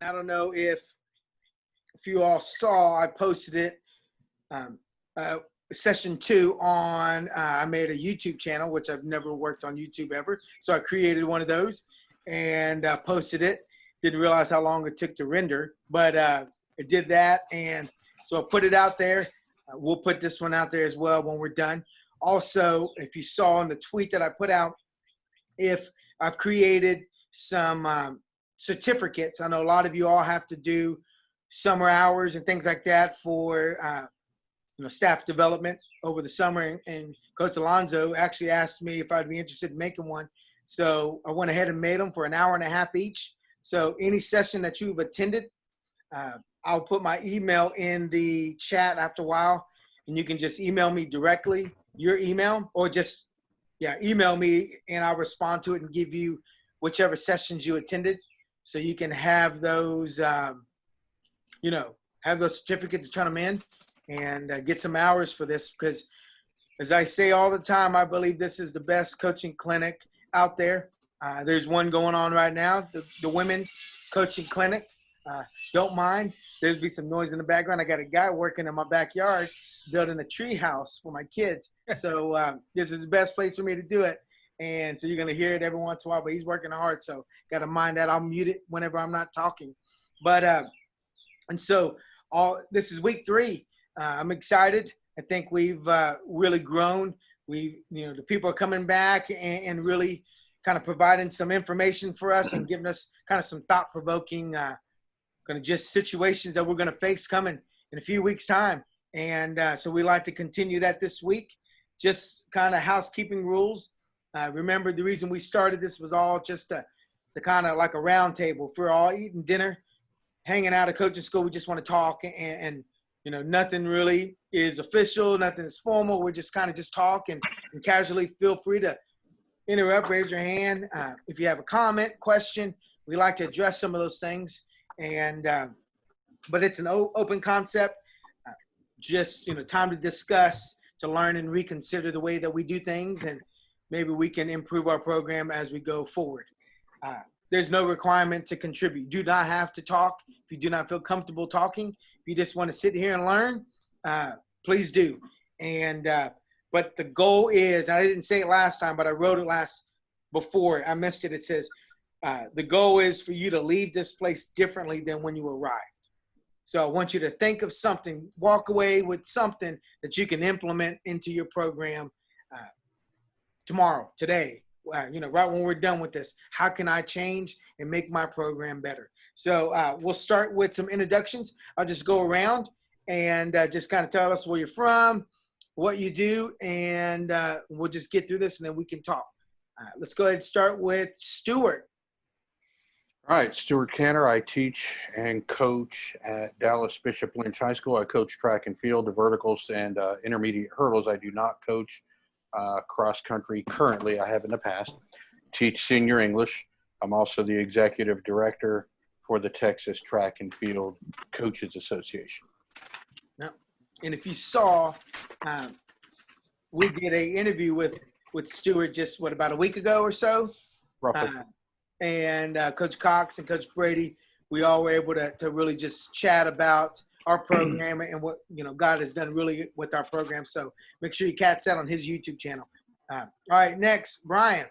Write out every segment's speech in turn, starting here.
I don't know if you all saw, I posted it, um, uh, session 2 on, I made a YouTube channel, which I've never worked on YouTube ever. So I created one of those and posted it. Didn't realize how long it took to render, but it did that. And so I put it out there. We'll put this one out there as well when we're done. Also, if you saw in the tweet that I put out, if I've created some certificates. I know a lot of you all have to do summer hours and things like that for staff development over the summer. And Coach Alonzo actually asked me if I'd be interested in making one. So I went ahead and made them for an hour and a half each. So any session that you've attended, I'll put my email in the chat after a while, and you can just email me directly your email, or just email me and I'll respond to it and give you whichever sessions you attended, so you can have those have those certificates to turn them in and get some hours for this. Because as I say all the time, I believe this is the best coaching clinic out there. There's one going on right now, the women's coaching clinic. Don't mind. There'll be some noise in the background. I got a guy working in my backyard building a tree house for my kids. So this is the best place for me to do it. And so you're going to hear it every once in a while, but he's working hard. So got to mind that. I'll mute it whenever I'm not talking. But and so this is week 3. I'm excited. I think we've really grown. The people are coming back and really kind of providing some information for us and giving us kind of some thought-provoking kind of just situations that we're going to face coming in a few weeks' time. And so we like to continue that this week. Just kind of housekeeping rules. Remember, the reason we started this was all just to kind of like a round table. If we're all eating dinner, hanging out at coaching school, we just want to talk, and nothing really is official, nothing is formal. We're just kind of just talk and casually. Feel free to interrupt, raise your hand. If you have a comment, question, we like to address some of those things. And but it's an open concept. Just time to discuss, to learn and reconsider the way that we do things, and maybe we can improve our program as we go forward. There's no requirement to contribute. You do not have to talk if you do not feel comfortable talking. If you just want to sit here and learn, please do. And but the goal is, and I didn't say it last time, but I wrote it before I missed it. It says the goal is for you to leave this place differently than when you arrived. So I want you to think of something, walk away with something that you can implement into your program tomorrow, today, right when we're done with this. How can I change and make my program better? So we'll start with some introductions. I'll just go around and just kind of tell us where you're from, what you do, and we'll just get through this and then we can talk. Let's go ahead and start with Stuart. All right, Stuart Cantor. I teach and coach at Dallas Bishop Lynch High School. I coach track and field, the verticals, and intermediate hurdles. I do not coach cross country currently. I have in the past. Teach senior English. I'm also the executive director for the Texas Track and Field Coaches Association. Now, and if you saw, we did an interview with Stuart just about a week ago or so. Roughly. And Coach Cox and Coach Brady, we all were able to really just chat about our program and what God has done really with our program. So make sure you catch that on his YouTube channel. All right, next, Brian.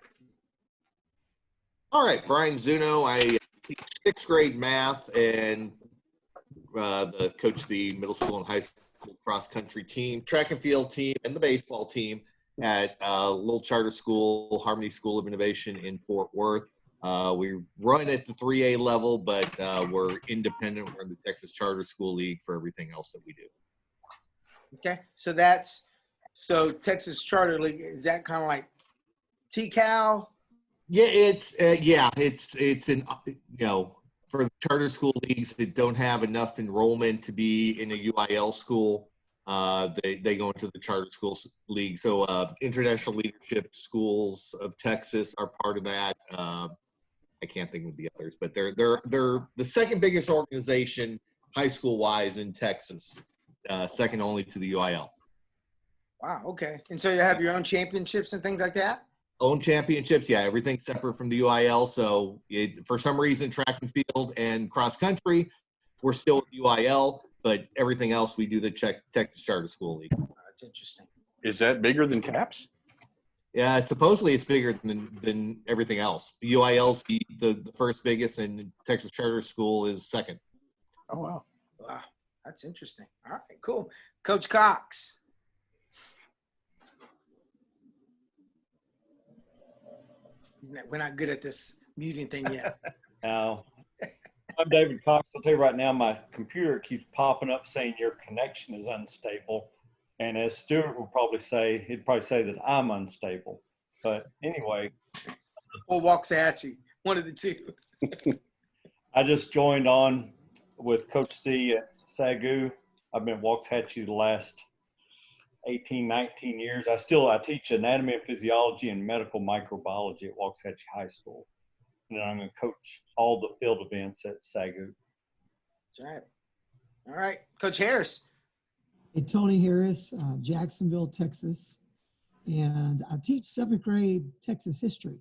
All right, Brian Zuno. I teach 6th grade math and coach the middle school and high school cross country team, track and field team, and the baseball team at a little charter school, Harmony School of Innovation in Fort Worth. We run at the 3A level, but we're independent. We're in the Texas Charter School League for everything else that we do. Okay, so Texas Charter League, is that kind of like TCAL? Yeah, it's an for the charter school leagues that don't have enough enrollment to be in a UIL school, they go into the charter schools league. So International Leadership Schools of Texas are part of that. I can't think of the others, but they're the second biggest organization high school wise in Texas, second only to the UIL. Wow. Okay. And so you have your own championships and things like that? Own championships, yeah. Everything's separate from the UIL. So for some reason, track and field and cross country, we're still at UIL, but everything else we do the Texas Charter School League. That's interesting. Is that bigger than TAPS? Yeah, supposedly it's bigger than everything else. The UIL's the first biggest, and Texas Charter School is second. Oh, wow. Wow, that's interesting. All right, cool. Coach Cox. We're not good at this muting thing yet. Now, I'm David Cox. I'll tell you right now, my computer keeps popping up saying your connection is unstable. And as Stuart will probably say, he'd probably say that I'm unstable. But anyway. Or Waxahachie, one of the two. I just joined on with Coach C at SAGU. I've been at Waxahachie the last 18, 19 years. I teach anatomy and physiology and medical microbiology at Waxahachie High School. And I'm going to coach all the field events at SAGU. That's right. All right. Coach Harris. Hey, Tony Harris, Jacksonville, Texas. And I teach 7th grade Texas history.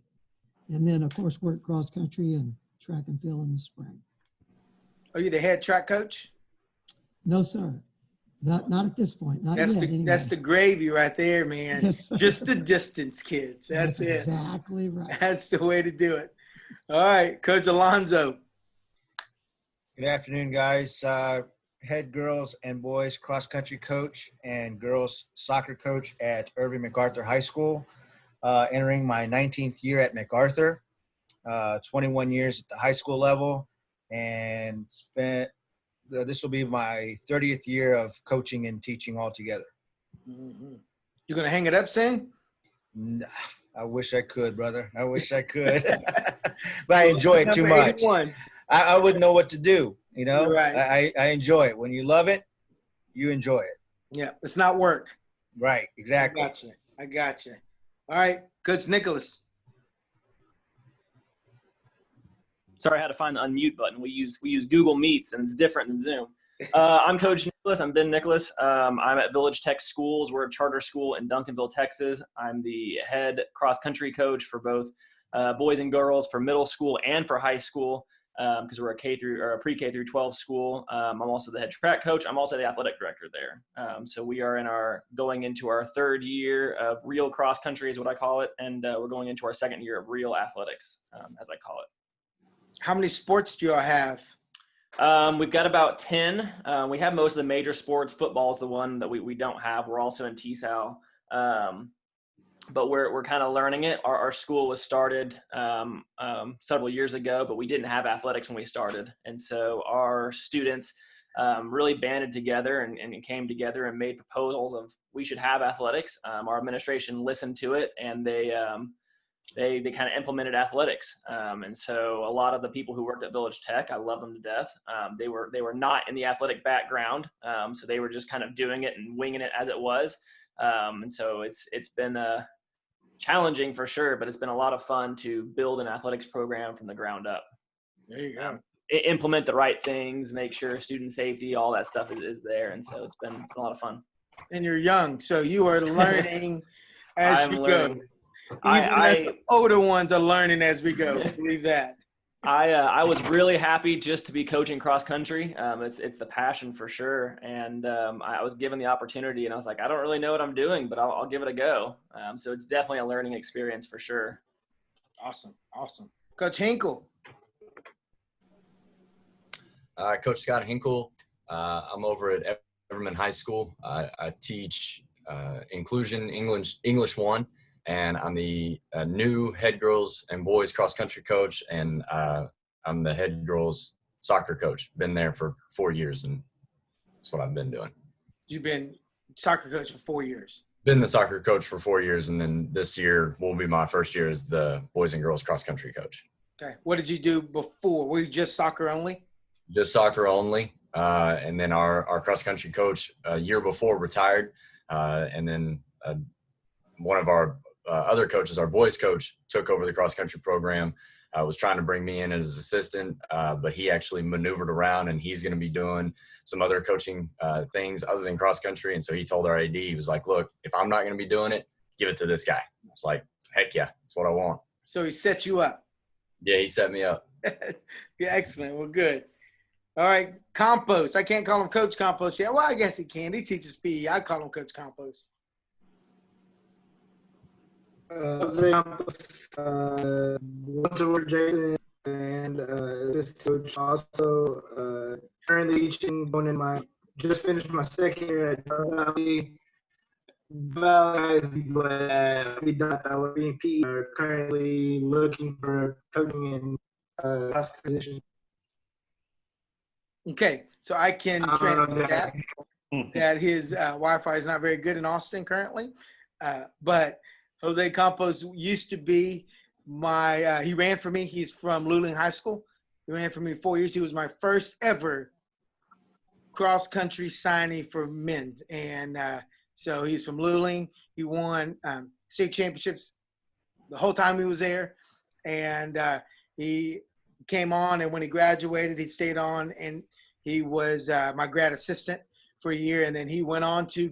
And then, of course, work cross country and track and field in the spring. Are you the head track coach? No, sir. Not at this point. Not That's yet. the, that's the gravy right there, man. Yes, sir. Just the distance, kids. That's it. Exactly right. That's the way to do it. All right, Coach Alonzo. Good afternoon, guys. Head girls and boys cross country coach and girls soccer coach at Irving MacArthur High School. Entering my 19th year at MacArthur, 21 years at the high school level, and this will be my 30th year of coaching and teaching altogether. Mm-hmm. You gonna hang it up soon? I wish I could, brother. I wish I could, but I enjoy it too much. I wouldn't know what to do. You know, right. I enjoy it. When you love it, you enjoy it. Yeah, it's not work. Right, exactly. I got you. All right, Coach Nicholas. Sorry, I had to find the unmute button. We use Google Meets, and it's different than Zoom. I'm Coach Nicholas. I'm Ben Nicholas. I'm at Village Tech Schools. We're a charter school in Duncanville, Texas. I'm the head cross-country coach for both boys and girls, for middle school and for high school, because we're a pre-K through 12 school. I'm also the head track coach. I'm also the athletic director there. So we are going into our 3rd year of real cross-country is what I call it, and we're going into our 2nd year of real athletics, as I call it. How many sports do y'all have? We've got about 10. We have most of the major sports. Football is the one that we don't have. We're also in TSAL. But we're kind of learning it. Our school was started several years ago, but we didn't have athletics when we started. And so our students really banded together and came together and made proposals of we should have athletics. Our administration listened to it, and they kind of implemented athletics. And so a lot of the people who worked at Village Tech, I love them to death. They were not in the athletic background. So they were just kind of doing it and winging it as it was. And so it's been challenging for sure, but it's been a lot of fun to build an athletics program from the ground up. There you go. Implement the right things, make sure student safety, all that stuff is there. And so it's been a lot of fun. And you're young, so you are learning as you go. As the older ones are learning as we go. Believe that. I was really happy just to be coaching cross country. It's the passion for sure. And I was given the opportunity, and I was like, I don't really know what I'm doing, but I'll give it a go. So it's definitely a learning experience for sure. Awesome. Coach Hinkle. Coach Scott Hinkle. I'm over at Everman High School. I teach inclusion English 1. And I'm the new head girls and boys cross country coach, and I'm the head girls soccer coach. Been there for 4 years, and that's what I've been doing. You've been soccer coach for 4 years. Been the soccer coach for 4 years, and then this year will be my first year as the boys and girls cross country coach. Okay. What did you do before? Were you just soccer only? Just soccer only, and then our cross country coach a year before retired, and then one of our other coaches, our boys coach, took over the cross country program, was trying to bring me in as assistant, but he actually maneuvered around, and he's going to be doing some other coaching things other than cross country. And so he told our AD, he was like, look, if I'm not going to be doing it, give it to this guy. was like, heck yeah, that's what I want. So he set you up. Yeah, he set me up. Yeah, excellent. Well, good. All right, Compost. I can't call him Coach Compost yet. Well, I guess he can. He teaches PE. I call him Coach Compost. Jose Campos, went to work Jason and assistant coach. Also, currently teaching, just finished my second year at Valley. But we done being PE. Currently looking for coaching in class position. Okay, so I can translate that his Wi-Fi is not very good in Austin currently, but Jose Campos used to be he ran for me. He's from Luling High School. He ran for me 4 years. He was my first ever cross-country signee for men. And so he's from Luling. He won state championships the whole time he was there. And he came on, and when he graduated, he stayed on, and he was my grad assistant for a year. And then he went on to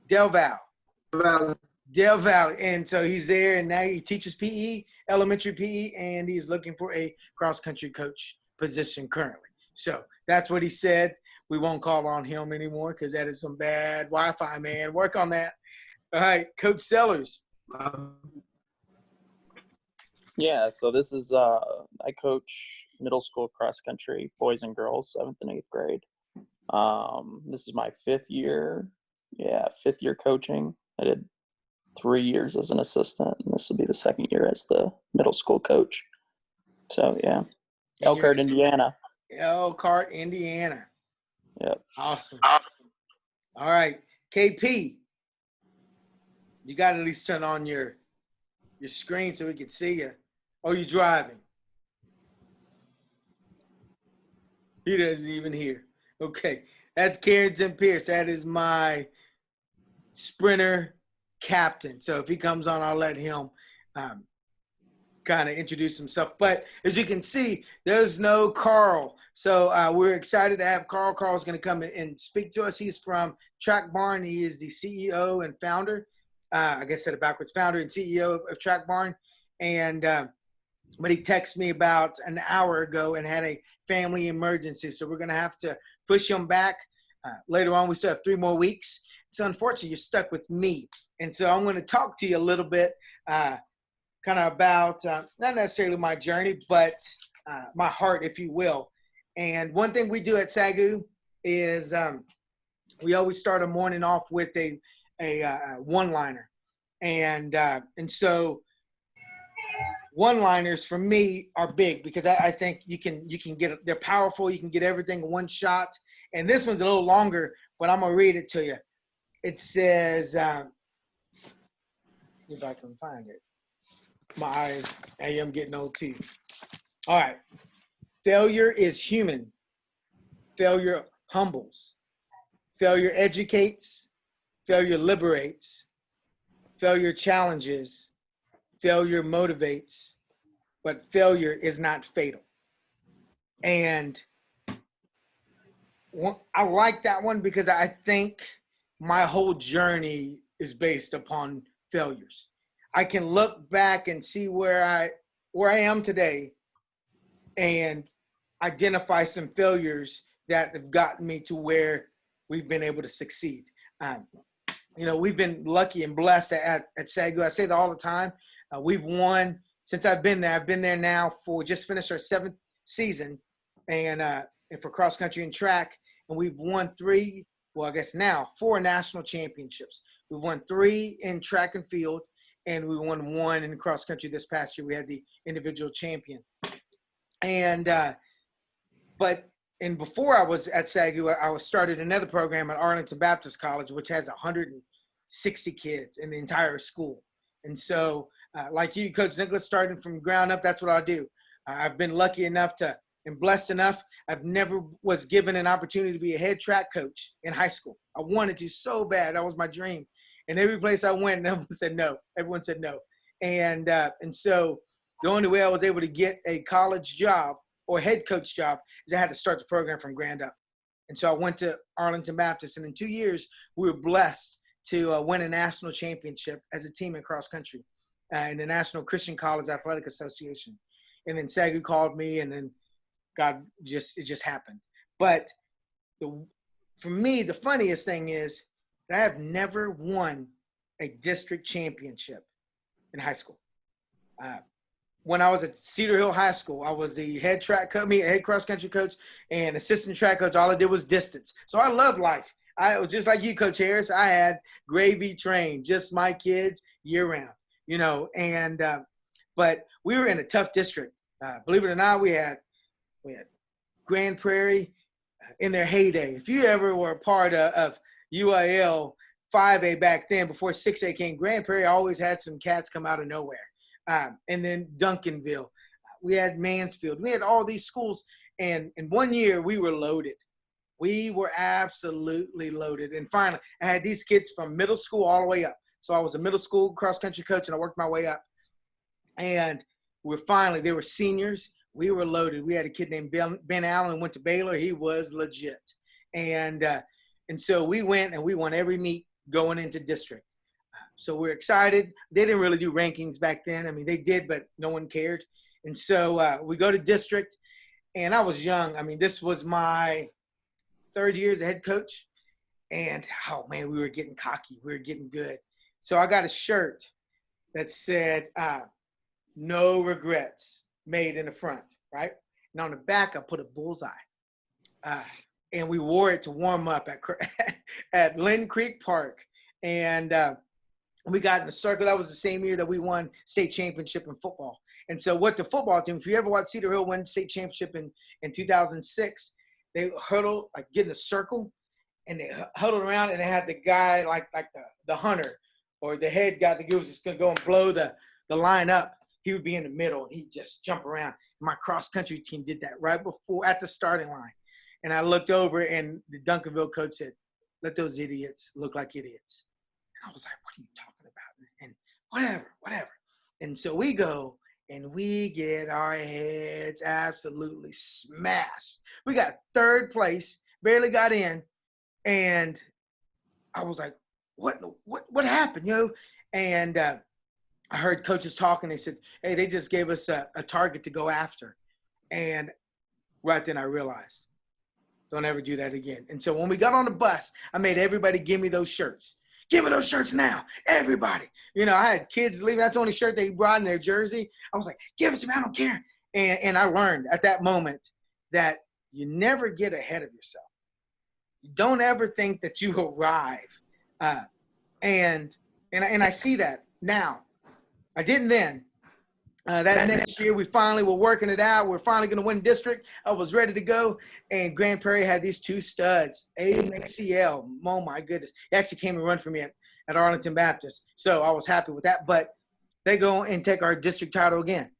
Del Valle. And so he's there, and now he teaches PE, elementary PE, and he's looking for a cross-country coach position currently. So that's what he said. We won't call on him anymore because that is some bad Wi-Fi, man. Work on that. All right, Coach Sellers. Yeah, so this is I coach middle school cross country, boys and girls, 7th and 8th grade. This is my fifth year coaching. I did 3 years as an assistant, and this will be the second year as the middle school coach. So yeah, Elkhart, Indiana. Elkhart, Indiana. Yep. Awesome. All right, KP. You got to at least turn on your screen so we can see you. Oh, you're driving. He doesn't even hear. Okay, that's Carrington Pierce. That is my sprinter captain. So if he comes on, I'll let him kind of introduce himself. But as you can see, there's no Carl. So we're excited to have Carl. Carl's going to come and speak to us. He's from Track Barn. He is the CEO and founder. I guess I said it backwards, founder and CEO of Track Barn. And but he texted me about an hour ago and had a family emergency. So we're going to have to push him back. Later on, we still have 3 more weeks. So unfortunately, you're stuck with me. And so I'm going to talk to you a little bit kind of about not necessarily my journey, but my heart, if you will. And one thing we do at SAGU is we always start a morning off with a one-liner. And so one-liners for me are big because I think you can get, they're powerful. You can get everything in one shot. And this one's a little longer, but I'm going to read it to you. It says, if I can find it. My eyes, I am getting old too. All right. Failure is human. Failure humbles. Failure educates. Failure liberates. Failure challenges. Failure motivates. But failure is not fatal. And I like that one because I think my whole journey is based upon failures. I can look back and see where I am today and identify some failures that have gotten me to where we've been able to succeed. We've been lucky and blessed at SAGU. I say that all the time. We've won since I've been there. I've been there now for just finished our 7th season and for cross country and track. And we've won 4 national championships. We've won 3 in track and field, and we won 1 in cross country this past year. We had the individual champion. And before I was at SAGU, I started another program at Arlington Baptist College, which has 160 kids in the entire school. And so, like you, Coach Nicholas, starting from ground up, that's what I do. I've been lucky enough and blessed enough. I've never was given an opportunity to be a head track coach in high school. I wanted to so bad. That was my dream. And every place I went, everyone said no. Everyone said no. And so the only way I was able to get a college job or head coach job is I had to start the program from ground up. And so I went to Arlington Baptist, and in 2 years, we were blessed to win a national championship as a team in cross country in the National Christian College Athletic Association. And then SAGU called me, and then it just happened. But for me, the funniest thing is that I have never won a district championship in high school. When I was at Cedar Hill High School, I was the head cross country coach and assistant track coach. All I did was distance. So I love life. I was just like you, Coach Harris. I had gravy train, just my kids year round, and but we were in a tough district. Believe it or not, we had Grand Prairie in their heyday. If you ever were a part of UIL 5A back then, before 6A came, Grand Prairie always had some cats come out of nowhere. And then Duncanville. We had Mansfield. We had all these schools. And in 1 year, we were loaded. We were absolutely loaded. And finally, I had these kids from middle school all the way up. So I was a middle school cross-country coach, and I worked my way up. And they were seniors. We were loaded. We had a kid named Ben Allen who went to Baylor. He was legit. And so we went, and we won every meet going into district. So we're excited. They didn't really do rankings back then. I mean, they did, but no one cared. And so we go to district, and I was young. I mean, this was my third year as a head coach. And, oh, man, we were getting cocky. We were getting good. So I got a shirt that said, no regrets, made in the front, right? And on the back, I put a bullseye. And we wore it to warm up at Lynn Creek Park. And we got in the circle. That was the same year that we won state championship in football. And so what the football team, if you ever watched Cedar Hill win state championship in 2006, they huddled, like get in a circle, and they huddled around, and they had the guy like the hunter or the head guy that was just going to go and blow the line up. He would be in the middle, and he'd just jump around. My cross-country team did that right before, at the starting line. And I looked over, and the Duncanville coach said, let those idiots look like idiots. And I was like, what are you talking about? And whatever. And so we go, and we get our heads absolutely smashed. We got third place, barely got in, and I was like, what happened, And I heard coaches talking. They said, hey, they just gave us a target to go after. And right then I realized, don't ever do that again. And so when we got on the bus, I made everybody give me those shirts. Give me those shirts now, everybody. I had kids leaving. That's the only shirt they brought in their jersey. I was like, give it to me. I don't care. And I learned at that moment that you never get ahead of yourself. You don't ever think that you arrive. And I see that now. I didn't then. That next year, we finally were working it out. We're finally going to win district. I was ready to go. And Grand Prairie had these two studs, ACL. Oh, my goodness. He actually came and run for me at Arlington Baptist. So I was happy with that. But they go and take our district title again.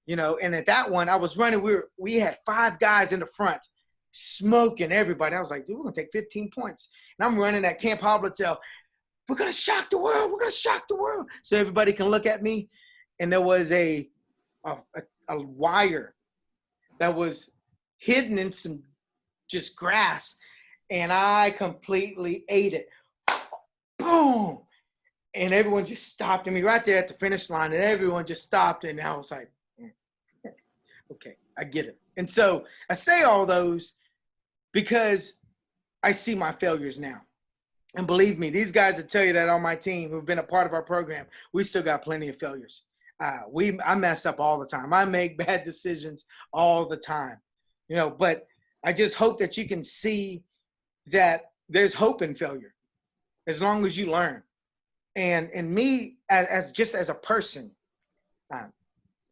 And at that one, I was running. We had 5 guys in the front smoking everybody. I was like, dude, we're going to take 15 points. And I'm running at Camp Hoblitel. We're going to shock the world. We're going to shock the world. So everybody can look at me. And there was a wire that was hidden in some just grass. And I completely ate it. Boom. And everyone just stopped at me right there at the finish line. And everyone just stopped. And I was like, okay, I get it. And so I say all those because I see my failures now. And believe me, these guys that tell you that on my team who've been a part of our program, we still got plenty of failures. I mess up all the time. I make bad decisions all the time, but I just hope that you can see that there's hope in failure as long as you learn. And me as a person,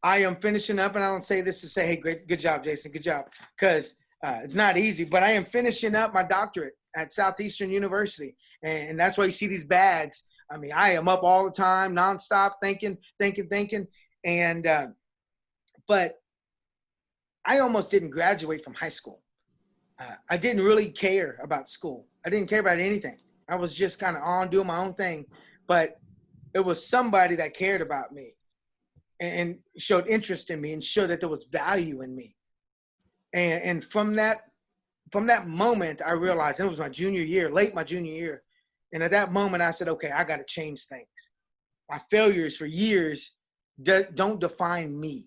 I am finishing up, and I don't say this to say, hey, great, good job, Jason, good job, because it's not easy, but I am finishing up my doctorate at Southeastern University. And that's why you see these bags. I mean, I am up all the time, nonstop, thinking. And, but I almost didn't graduate from high school. I didn't really care about school. I didn't care about anything. I was just kind of on doing my own thing. But it was somebody that cared about me and showed interest in me and showed that there was value in me. And from that moment, I realized, and it was my junior year, late my junior year, And at that moment, I said, okay, I got to change things. My failures for years don't define me.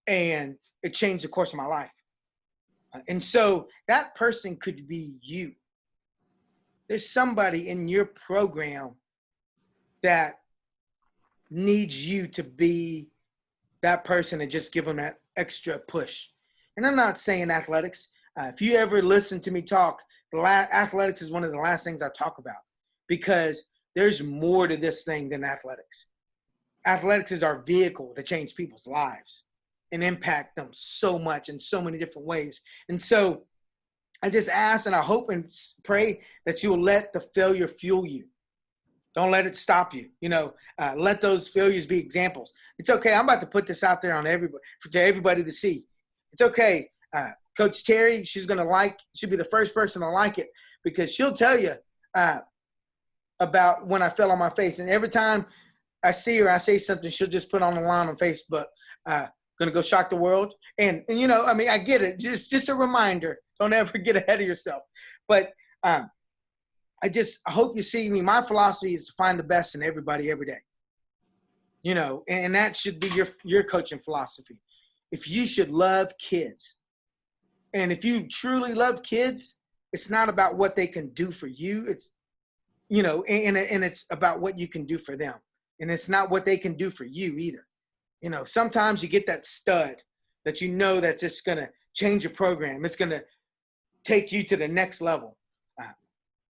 And it changed the course of my life. And so that person could be you. There's somebody in your program that needs you to be that person and just give them that extra push. And I'm not saying athletics. If you ever listen to me talk, athletics is one of the last things I talk about, because there's more to this thing than athletics. Athletics is our vehicle to change people's lives and impact them so much in so many different ways. And so I just ask and I hope and pray that you will let the failure fuel you. Don't let it stop you. Let those failures be examples. It's okay. I'm about to put this out there on everybody to see. It's okay. Coach Terry, she'll be the first person to like it, because she'll tell you about when I fell on my face. And every time I see her, I say something, she'll just put on the line on Facebook, gonna go shock the world. And I get it. Just a reminder. Don't ever get ahead of yourself. But I hope you see me. My philosophy is to find the best in everybody every day. And that should be your coaching philosophy. If you should love kids, and if you truly love kids, it's not about what they can do for you. It's, and it's about what you can do for them. And it's not what they can do for you either. Sometimes you get that stud that that's just going to change your program. It's going to take you to the next level.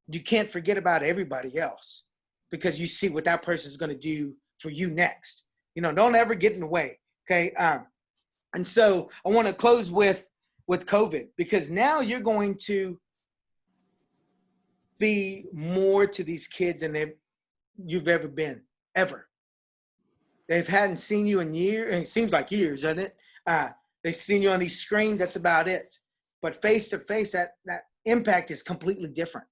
You can't forget about everybody else, because you see what that person is going to do for you next. Don't ever get in the way. Okay. And so I want to close with COVID, because now you're going to be more to these kids than you've ever been, ever. They hadn't seen you in years. It seems like years, doesn't it? They've seen you on these screens. That's about it. But face to face, that impact is completely different.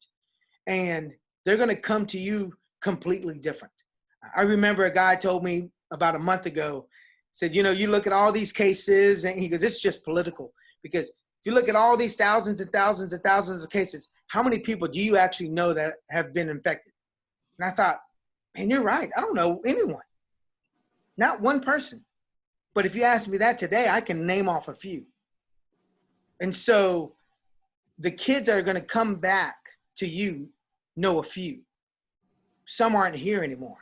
And they're going to come to you completely different. I remember a guy told me about a month ago, said, you look at all these cases, and he goes, it's just political. Because if you look at all these thousands and thousands and thousands of cases, how many people do you actually know that have been infected? And I thought, man, you're right. I don't know anyone. Not one person. But if you ask me that today, I can name off a few. And so the kids that are going to come back to you know a few. Some aren't here anymore.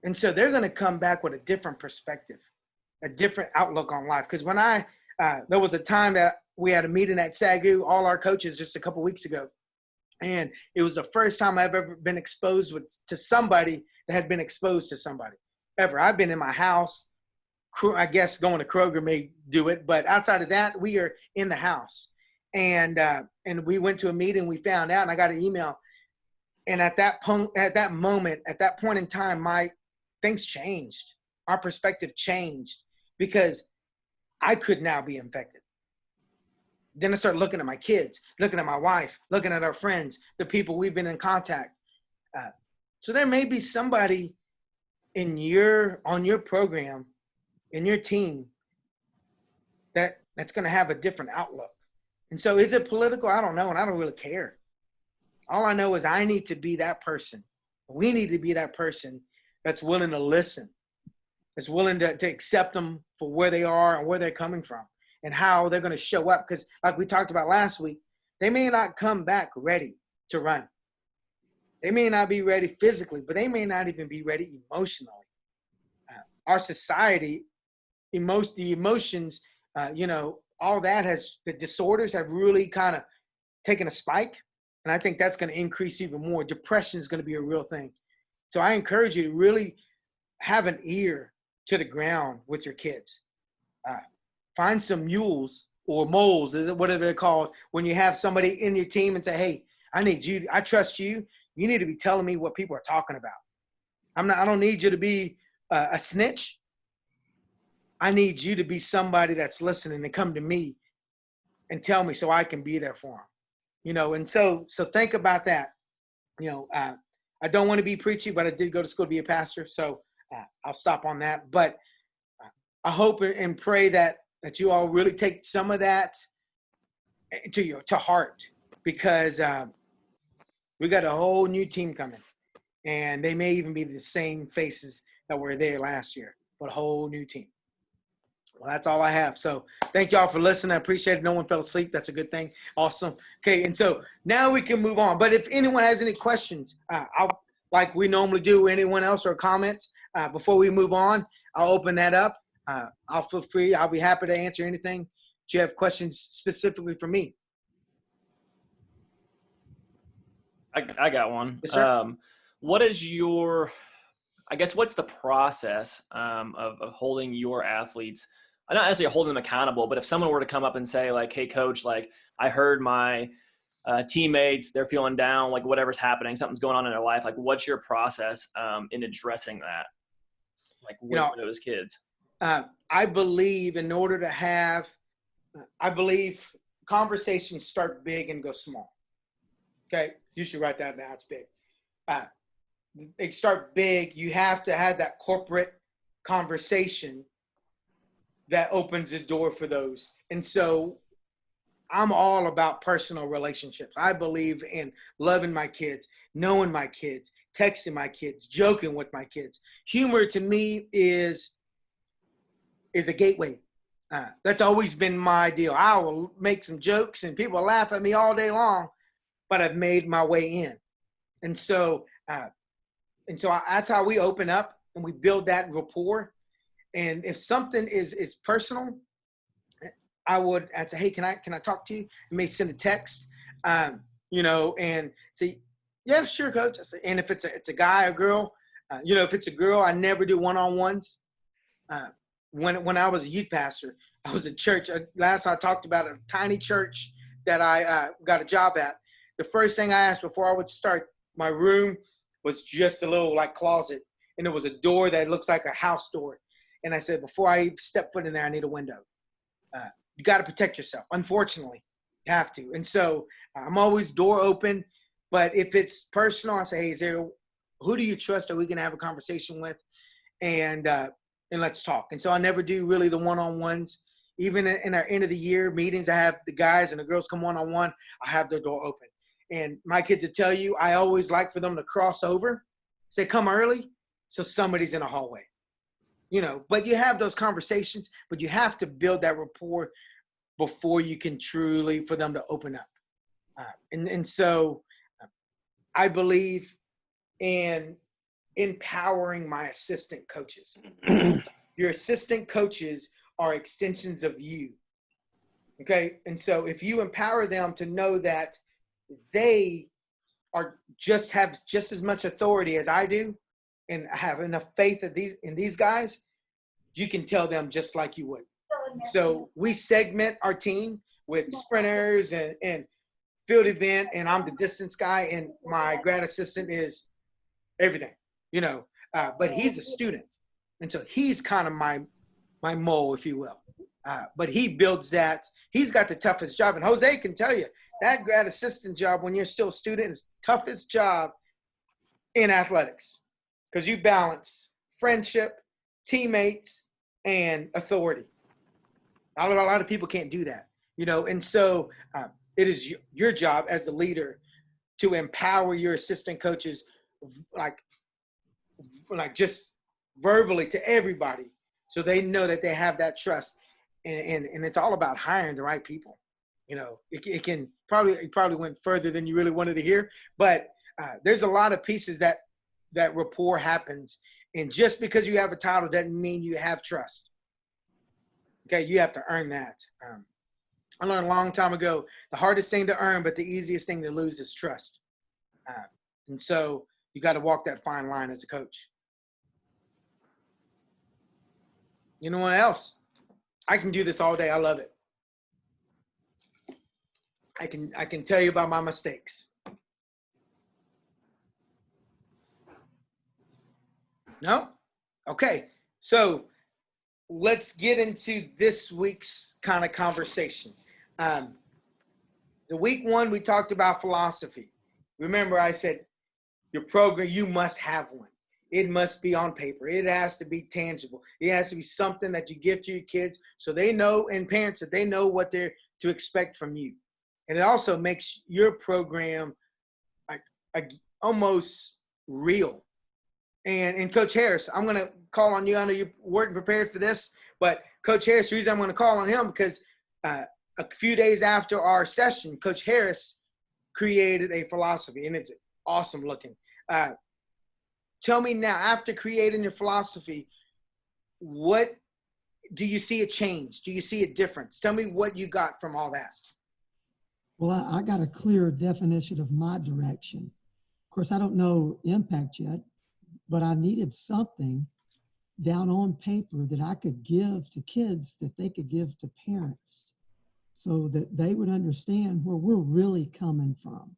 And so they're going to come back with a different perspective, a different outlook on life. Because when there was a time that we had a meeting at SAGU, all our coaches, just a couple weeks ago. And it was the first time I've ever been exposed to somebody that had been exposed to somebody ever. I've been in my house. I guess going to Kroger may do it. But outside of that, we are in the house. And we went to a meeting. We found out, and I got an email. And at that point in time, things changed. Our perspective changed, because I could now be infected. Then I started looking at my kids, looking at my wife, looking at our friends, the people we've been in contact. So there may be somebody on your program, in your team, that's going to have a different outlook. And so is it political? I don't know, and I don't really care. All I know is I need to be that person. We need to be that person that's willing to listen, that's willing to accept them for where they are and where they're coming from and how they're going to show up. Because like we talked about last week, they may not come back ready to run. They may not be ready physically, but they may not even be ready emotionally. Our society, the emotions, all that the disorders have really kind of taken a spike. And I think that's going to increase even more. Depression is going to be a real thing. So I encourage you to really have an ear to the ground with your kids. Find some mules or moles, whatever they're called, when you have somebody in your team and say, hey, I trust you. You need to be telling me what people are talking about. I don't need you to be a snitch. I need you to be somebody that's listening and come to me and tell me so I can be there for them. And so think about that. I don't want to be preachy, but I did go to school to be a pastor, so I'll stop on that. But I hope and pray that you all really take some of that to heart, because We got a whole new team coming, and they may even be the same faces that were there last year, but a whole new team. Well, that's all I have. So thank y'all for listening. I appreciate it. No one fell asleep. That's a good thing. Awesome. Okay, and so now we can move on. But if anyone has any questions, I'll, like we normally do, anyone else or comments, before we move on, I'll open that up. I'll feel free. I'll be happy to answer anything. Do you have questions specifically for me? I got one. Yes, sir. What is your, I guess, what's the process of holding your athletes, not necessarily holding them accountable, but if someone were to come up and say like, hey coach, like I heard my teammates, they're feeling down, like whatever's happening, something's going on in their life. Like what's your process in addressing that? Like with those kids? I believe in order to have, I believe conversations start big and go small. Okay. You should write that down. It's big. They start big. You have to have that corporate conversation that opens the door for those. And so I'm all about personal relationships. I believe in loving my kids, knowing my kids, texting my kids, joking with my kids. Humor to me is a gateway. That's always been my deal. I will make some jokes and people laugh at me all day long, but I've made my way in. And so that's how we open up and we build that rapport. And if something is personal, I'd say, hey, can I talk to you? I may send a text, and say, yeah, sure, coach. I say, and if it's a guy or girl, if it's a girl, I never do one-on-ones. When I was a youth pastor, I was at church. Last I talked about a tiny church that I got a job at. The first thing I asked before I would start, my room was just a little like closet, and there was a door that looks like a house door. And I said, before I step foot in there, I need a window. You got to protect yourself. Unfortunately, you have to. And so I'm always door open. But if it's personal, I say, hey, who do you trust that we can have a conversation with? And let's talk. And so I never do really the one-on-ones. Even in our end of the year meetings, I have the guys and the girls come one-on-one. I have their door open. And my kids will tell you, I always like for them to cross over, say, come early, so somebody's in a hallway. But you have those conversations, but you have to build that rapport before you can truly, for them to open up. And so I believe in empowering my assistant coaches. Your assistant coaches are extensions of you. Okay. And so if you empower them to know that they have just as much authority as I do, and have enough faith in these guys, you can tell them just like you would. So we segment our team with sprinters and field event, and I'm the distance guy, and my grad assistant is everything, but he's a student. And so he's kind of my mole, if you will. But he builds that. He's got the toughest job. And Jose can tell you that grad assistant job when you're still a student is the toughest job in athletics. Because you balance friendship, teammates, and authority. A lot of people can't do that, and so it is your job as the leader to empower your assistant coaches, like just verbally to everybody, so they know that they have that trust. And it's all about hiring the right people. It can probably went further than you really wanted to hear, but there's a lot of pieces that rapport happens. And just because you have a title doesn't mean you have trust. Okay, you have to earn that. I learned a long time ago, the hardest thing to earn, but the easiest thing to lose is trust. And so you got to walk that fine line as a coach. Anyone else? I can do this all day. I love it. I can tell you about my mistakes. No? Okay. So let's get into this week's kind of conversation. The week one, we talked about philosophy. Remember, I said your program, you must have one. It must be on paper. It has to be tangible. It has to be something that you give to your kids so they know, and parents, that they know what they're to expect from you. And it also makes your program like almost real. And Coach Harris, I'm going to call on you. I know you weren't prepared for this, but Coach Harris, the reason I'm going to call on him because a few days after our session, Coach Harris created a philosophy, and it's awesome looking. Tell me now, after creating your philosophy, what do you see a change? Do you see a difference? Tell me what you got from all that. Well, I got a clear definition of my direction. Of course, I don't know impact yet, but I needed something down on paper that I could give to kids that they could give to parents so that they would understand where we're really coming from.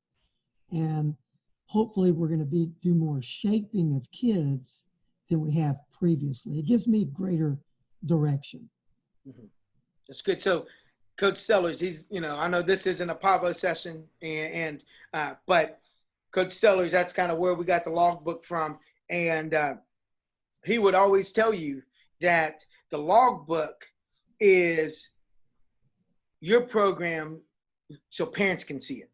And hopefully we're going to do more shaping of kids than we have previously. It gives me greater direction. Mm-hmm. That's good. So Coach Sellers, he's, I know this isn't a Pavo session but Coach Sellers, that's kind of where we got the logbook from. And he would always tell you that the logbook is your program so parents can see it.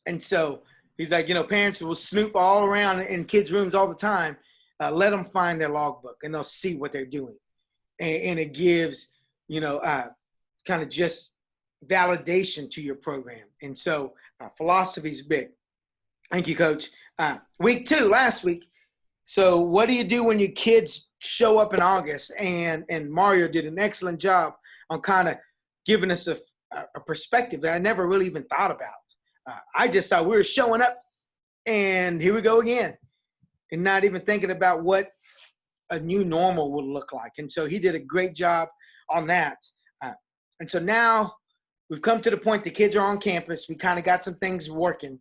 And so he's like, parents will snoop all around in kids' rooms all the time. Let them find their logbook and they'll see what they're doing. And it gives, kind of just validation to your program. And so philosophy is big. Thank you, Coach. Week 2, last week. So what do you do when your kids show up in August? And Mario did an excellent job on kind of giving us a perspective that I never really even thought about. I just thought we were showing up and here we go again and not even thinking about what a new normal would look like. And so he did a great job on that. And so now we've come to the point the kids are on campus. We kind of got some things working.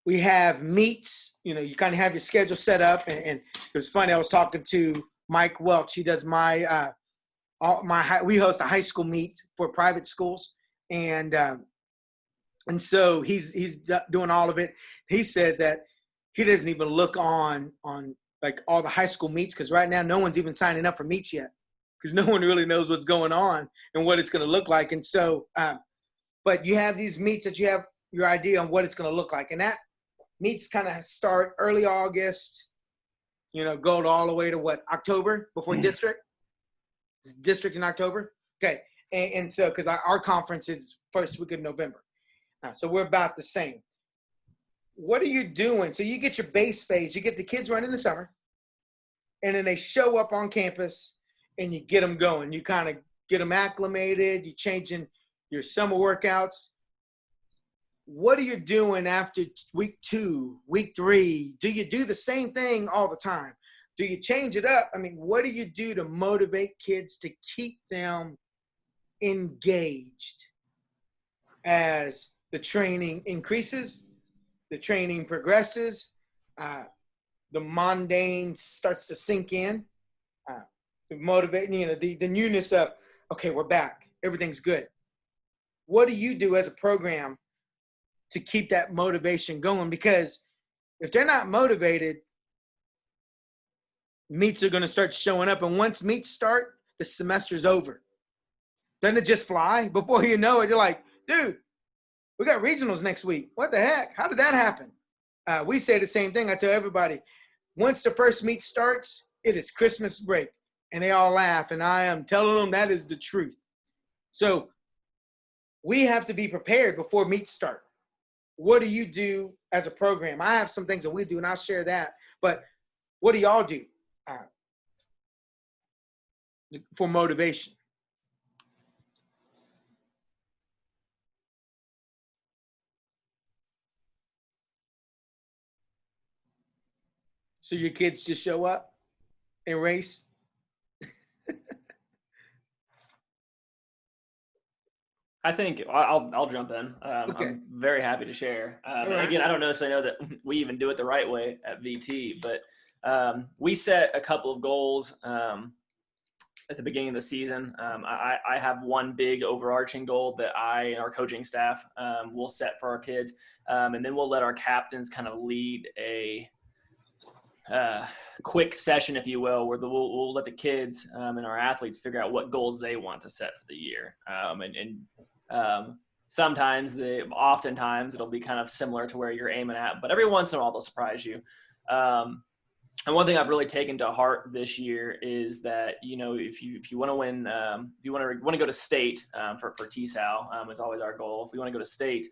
We have meets, you kind of have your schedule set up. And it was funny. I was talking to Mike Welch. He does we host a high school meet for private schools. And so he's doing all of it. He says that he doesn't even look on like all the high school meets because right now no one's even signing up for meets yet because no one really knows what's going on and what it's going to look like. And so, but you have these meets that you have your idea on what it's going to look like. And that meets kind of start early August, go all the way to October before district in October. Okay. And so, because our conference is first week of November. So we're about the same. What are you doing? So you get your base phase, you get the kids running in the summer, and then they show up on campus and you get them going. You kind of get them acclimated. You're changing your summer workouts. What are you doing after week 2, week 3? Do you do the same thing all the time? Do you change it up? I mean, what do you do to motivate kids to keep them engaged as the training increases, the training progresses, the mundane starts to sink in, motivate, the newness of, okay, we're back. Everything's good. What do you do as a program to keep that motivation going? Because if they're not motivated, meets are going to start showing up. And once meets start, the semester's over. Doesn't it just fly? Before you know it, you're like, dude, we got regionals next week. What the heck? How did that happen? We say the same thing. I tell everybody, once the first meet starts, it is Christmas break. And they all laugh. And I am telling them that is the truth. So we have to be prepared before meets start. What do you do as a program? I have some things that we do, and I'll share that. But what do y'all do for motivation? So your kids just show up and race? I think I'll jump in. Okay. I'm very happy to share. Right. Again, I don't necessarily know that we even do it the right way at VT, but we set a couple of goals at the beginning of the season. I have one big overarching goal that I and our coaching staff will set for our kids, and then we'll let our captains kind of lead a quick session, if you will, where we'll let the kids and our athletes figure out what goals they want to set for the year. oftentimes it'll be kind of similar to where you're aiming at, but every once in a while they'll surprise you. And one thing I've really taken to heart this year is that, if you want to win, if you want to go to state for TSAL, is always our goal. If we want to go to state,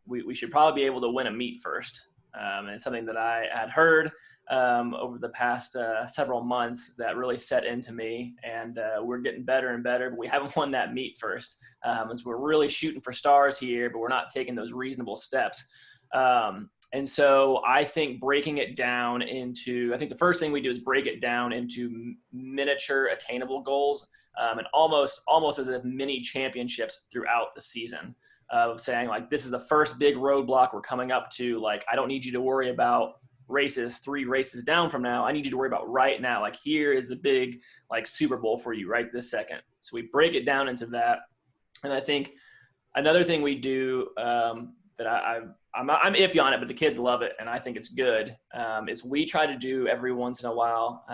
we should probably be able to win a meet first. And it's something that I had heard over the past several months that really set into me, and we're getting better and better, but we haven't won that meet first. As we're really shooting for stars here, but we're not taking those reasonable steps. And so I think the first thing we do is break it down into miniature attainable goals, and almost as if mini championships throughout the season, of saying, like, this is the first big roadblock we're coming up to. Like, I don't need you to worry about 3 races down from now. I need you to worry about right now. Like, here is the big, like, Super Bowl for you right this second. So we break it down into that. And I think another thing we do that I'm iffy on it, but the kids love it, and I think it's good, is we try to do every once in a while.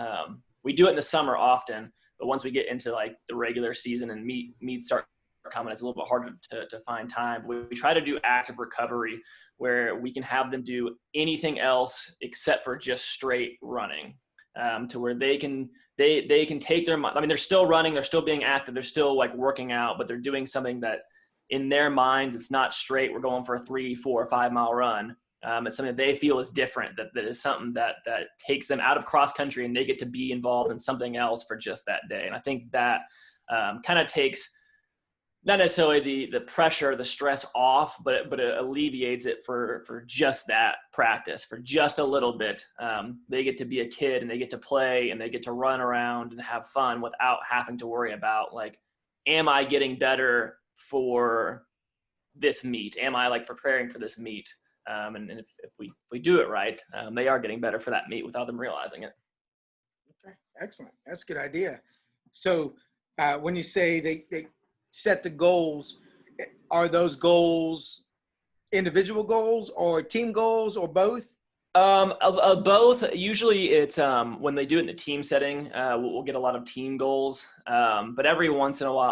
We do it in the summer often, but once we get into, like, the regular season and meets start coming, it's a little bit harder to find time. But we try to do active recovery, where we can have them do anything else except for just straight running, to where they can take their, they're still running, they're still being active, they're still, like, working out, but they're doing something that in their minds, it's not straight, we're going for a 3, 4, 5 mile run. It's something that they feel is different, that is something that takes them out of cross country, and they get to be involved in something else for just that day. And I think that kind of takes not necessarily the pressure, the stress off, but it alleviates it for just that practice, for just a little bit. They get to be a kid, and they get to play, and they get to run around and have fun without having to worry about, like, am I getting better for this meet? Am I, like, preparing for this meet? And if we do it right, they are getting better for that meet without them realizing it. Okay, excellent. That's a good idea. So when you say they set the goals, are those goals individual goals or team goals or both? Both. Usually it's when they do it in the team setting, we'll get a lot of team goals. But every once in a while,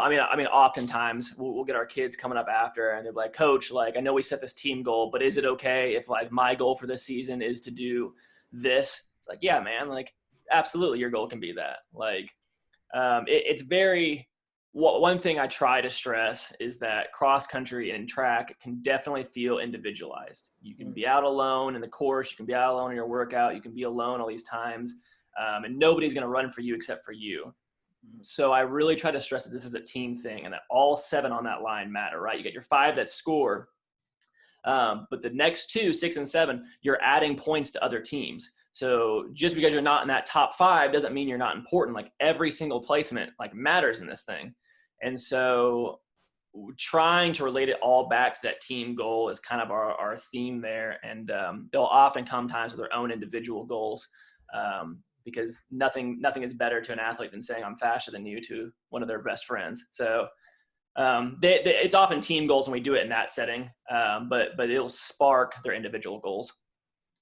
oftentimes we'll get our kids coming up after, and they're like, Coach, like, I know we set this team goal, but is it okay if, like, my goal for this season is to do this? It's like, yeah, man, like, absolutely, your goal can be that. Like, it's very. One thing I try to stress is that cross country and track can definitely feel individualized. You can be out alone in the course, you can be out alone in your workout, you can be alone all these times, and nobody's going to run for you except for you. So I really try to stress that this is a team thing, and that all 7 on that line matter, right? You get your 5 that score, but the next 2, 6 and 7, you're adding points to other teams. So just because you're not in that top 5 doesn't mean you're not important. Like, every single placement, like, matters in this thing. And so trying to relate it all back to that team goal is kind of our theme there. And they'll often come times with their own individual goals, because nothing is better to an athlete than saying, I'm faster than you, to one of their best friends. So it's often team goals when we do it in that setting, but it'll spark their individual goals.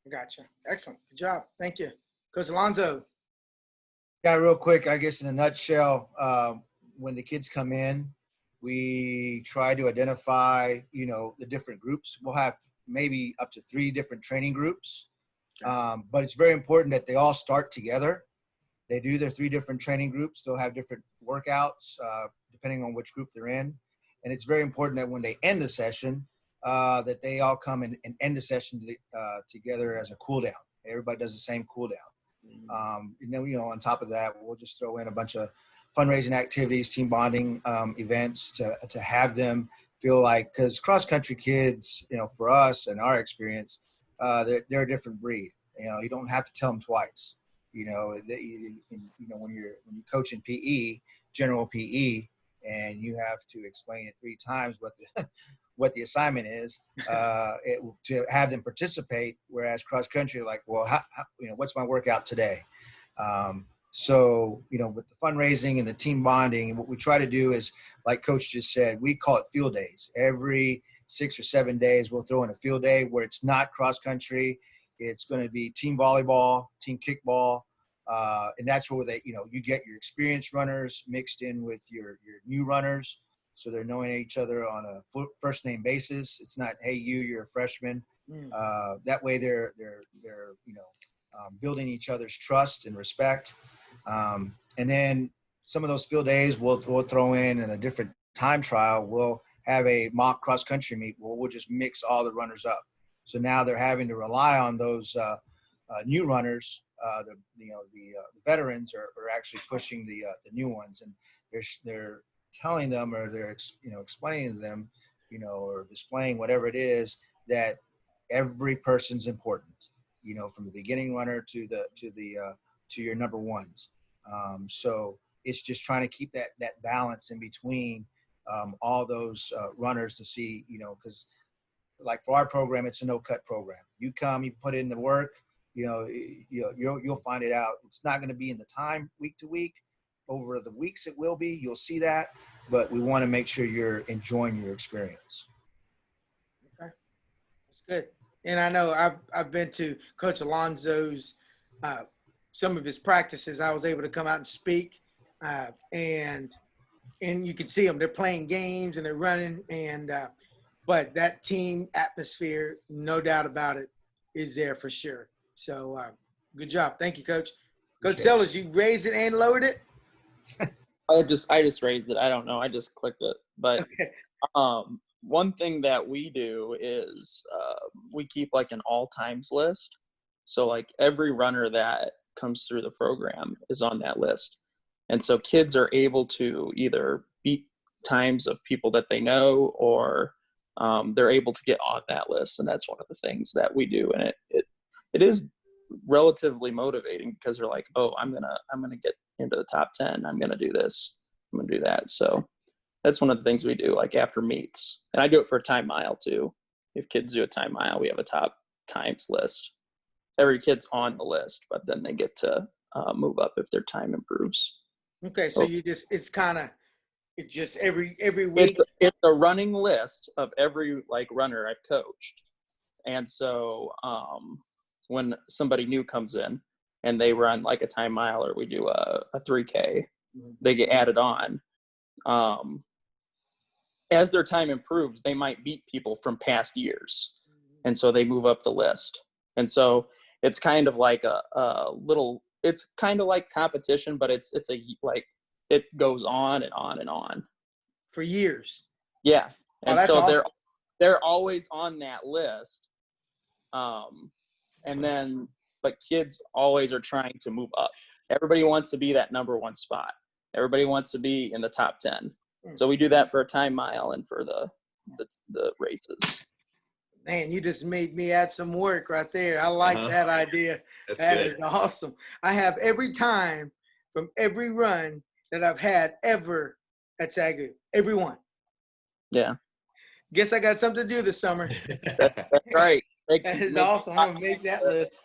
Gotcha. Excellent. Good job. Thank you. Coach Alonzo. Yeah, real quick, I guess in a nutshell, when the kids come in, we try to identify, the different groups. We'll have maybe up to 3 different training groups, but it's very important that they all start together. They do their 3 different training groups. They'll have different workouts depending on which group they're in. And it's very important that when they end the session, that they all come and end the session together as a cool down. Everybody does the same cool down. And then, on top of that, we'll just throw in a bunch of fundraising activities, team bonding events to have them feel like, because cross-country kids, for us and our experience, they're a different breed. You don't have to tell them twice. When you coach in PE, general PE, and you have to explain it 3 times what the assignment is, to have them participate. Whereas cross-country, like, well, what's my workout today? So, with the fundraising and the team bonding, and what we try to do is, like Coach just said, we call it field days. Every 6 or 7 days, we'll throw in a field day where it's not cross country. It's going to be team volleyball, team kickball. And that's where you get your experienced runners mixed in with your new runners. So they're knowing each other on a first name basis. It's not, hey, you're a freshman. That way they're building each other's trust and respect. And then some of those field days we'll throw in a different time trial. We'll have a mock cross country meet where we'll just mix all the runners up. So now they're having to rely on those new runners. The veterans are actually pushing the new ones, and they're telling them, or they're explaining to them, or displaying whatever it is, that every person's important. From the beginning runner to your number ones. So it's just trying to keep that balance in between all those runners to see, because like for our program, it's a no-cut program. You come, you put in the work, you'll find it out. It's not going to be in the time week to week. Over the weeks, it will be. You'll see that, but we want to make sure you're enjoying your experience. Okay, that's good. And I know I've been to Coach Alonzo's some of his practices. I was able to come out and speak, and you can see them. They're playing games and they're running, and but that team atmosphere, no doubt about it, is there for sure. So good job. Thank you, Coach. Coach Sellers, you raised it and lowered it? I just raised it. I don't know. I just clicked it. But Okay. One thing that we do is we keep like an all times list. So like every runner that comes through the program is on that list. And so kids are able to either beat times of people that they know, or they're able to get on that list. And that's one of the things that we do. And it is relatively motivating, because they're like, oh, I'm gonna get into the top 10. I'm gonna do this. I'm gonna do that. So that's one of the things we do, like after meets. And I do it for a time mile too. If kids do a time mile, we have a top times list. Every kid's on the list, but then they get to move up if their time improves. Okay, so it's just every week. It's a running list of every like runner I've coached. And so when somebody new comes in and they run like a time mile, or we do a 3K, they get added on. As their time improves, they might beat people from past years. And so they move up the list. And so it's kind of like it's kind of like competition, but it's it goes on and on and on. For years. Yeah. And so awesome. they're always on that list. And then, but kids always are trying to move up. Everybody wants to be that number one spot. Everybody wants to be in the top 10. So we do that for a time mile and for the races. Man, you just made me add some work right there. I like that idea. That is awesome. I have every time from every run that I've had ever at SAGU. Every one. Yeah. Guess I got something to do this summer. That's right. That is awesome. I'm going to make that list.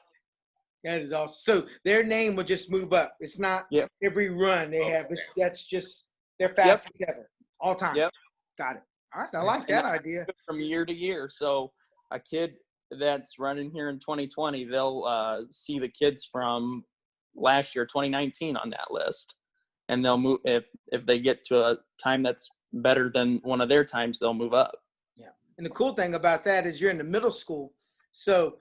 That is awesome. So their name will just move up. It's not every run they have. That's just their fastest ever. All time. Yep. Got it. All right. I like that idea. From year to year. So a kid that's running here in 2020, they'll see the kids from last year, 2019, on that list. And they'll move, if they get to a time that's better than one of their times, they'll move up. Yeah. And the cool thing about that is you're in the middle school. So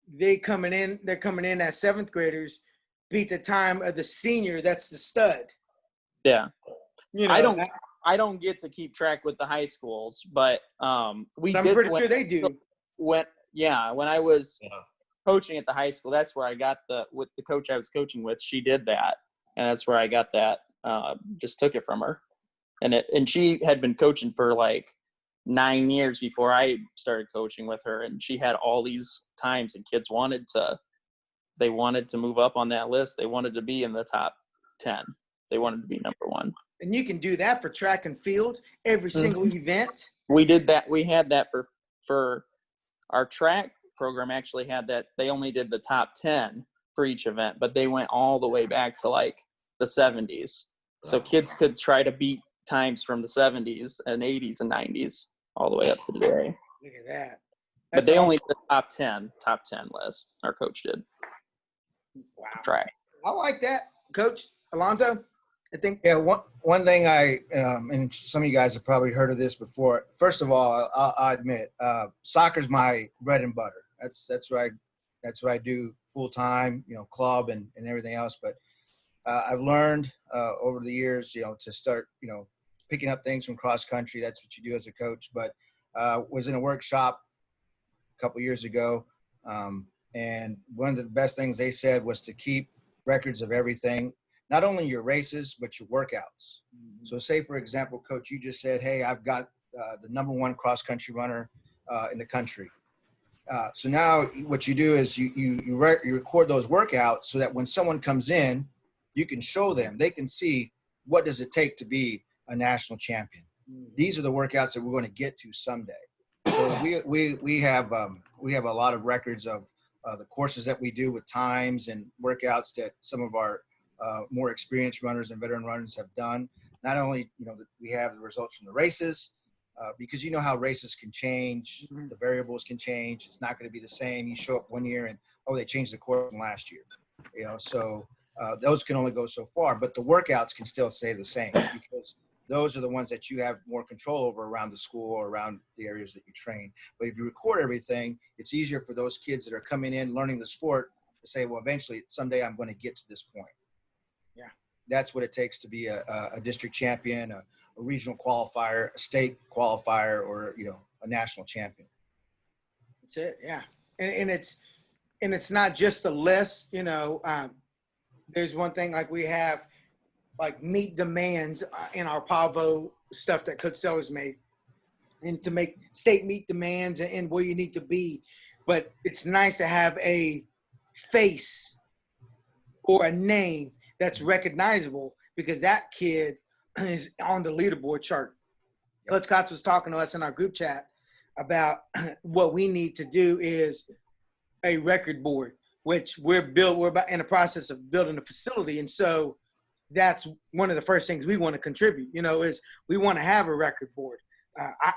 they're coming in as seventh graders, beat the time of the senior that's the stud. Yeah. I don't get to keep track with the high schools, but I'm pretty sure they do. When I was coaching at the high school, that's where I got with the coach I was coaching with. She did that, and that's where I got that. Just took it from her, and she had been coaching for like 9 years before I started coaching with her, and she had all these times, and kids wanted to move up on that list. They wanted to be in the top 10. They wanted to be number one. And you can do that for track and field, every single event. We did that. We had that for our track program. Actually had that. They only did the top 10 for each event, but they went all the way back to like the 70s. So kids could try to beat times from the 70s and 80s and 90s all the way up to today. Look at that. But they only did the top 10 list. Our coach did. Wow. Try. I like that. Coach Alonzo? I think. Yeah, one thing and some of you guys have probably heard of this before. First of all, I'll admit, soccer's my bread and butter. That's what I do full time, club and everything else. But I've learned over the years, to start, picking up things from cross country. That's what you do as a coach. But was in a workshop a couple years ago, and one of the best things they said was to keep records of everything, not only your races but your workouts. So, say for example, Coach, you just said, "Hey, I've got the #1 cross country runner in the country." So now what you do is you record those workouts so that when someone comes in, you can show them, they can see what does it take to be a national champion. These are the workouts that we're going to get to someday. So we have a lot of records of the courses that we do with times and workouts that some of our more experienced runners and veteran runners have done. Not only, we have the results from the races, because you know how races can change, the variables can change. It's not going to be the same. You show up one year and, they changed the course from last year. So those can only go so far, but the workouts can still stay the same because those are the ones that you have more control over around the school or around the areas that you train. But if you record everything, it's easier for those kids that are coming in, learning the sport to say, well, eventually someday I'm going to get to this point. Yeah. That's what it takes to be a district champion, a regional qualifier, a state qualifier, or, a national champion. That's it. Yeah. And it's not just a list, there's one thing like we have like meet demands in our Pavo stuff that Coach Sellers made, and to make state meet demands and where you need to be. But it's nice to have a face or a name that's recognizable because that kid is on the leaderboard chart. Coach Cox was talking to us in our group chat about what we need to do is a record board, which we're about in the process of building a facility. And so that's one of the first things we want to contribute, is we want to have a record board.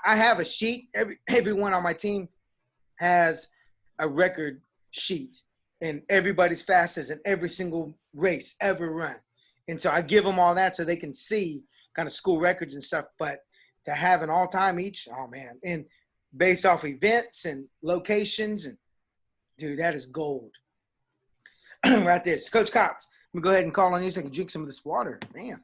I have a sheet. Everyone on my team has a record sheet, and everybody's fastest in every single race ever run. And so I give them all that so they can see kind of school records and stuff. But to have an all-time each, oh man, and based off events and locations, and dude, that is gold right there. So Coach Cox, I'm gonna go ahead and call on you so I can drink some of this water, man.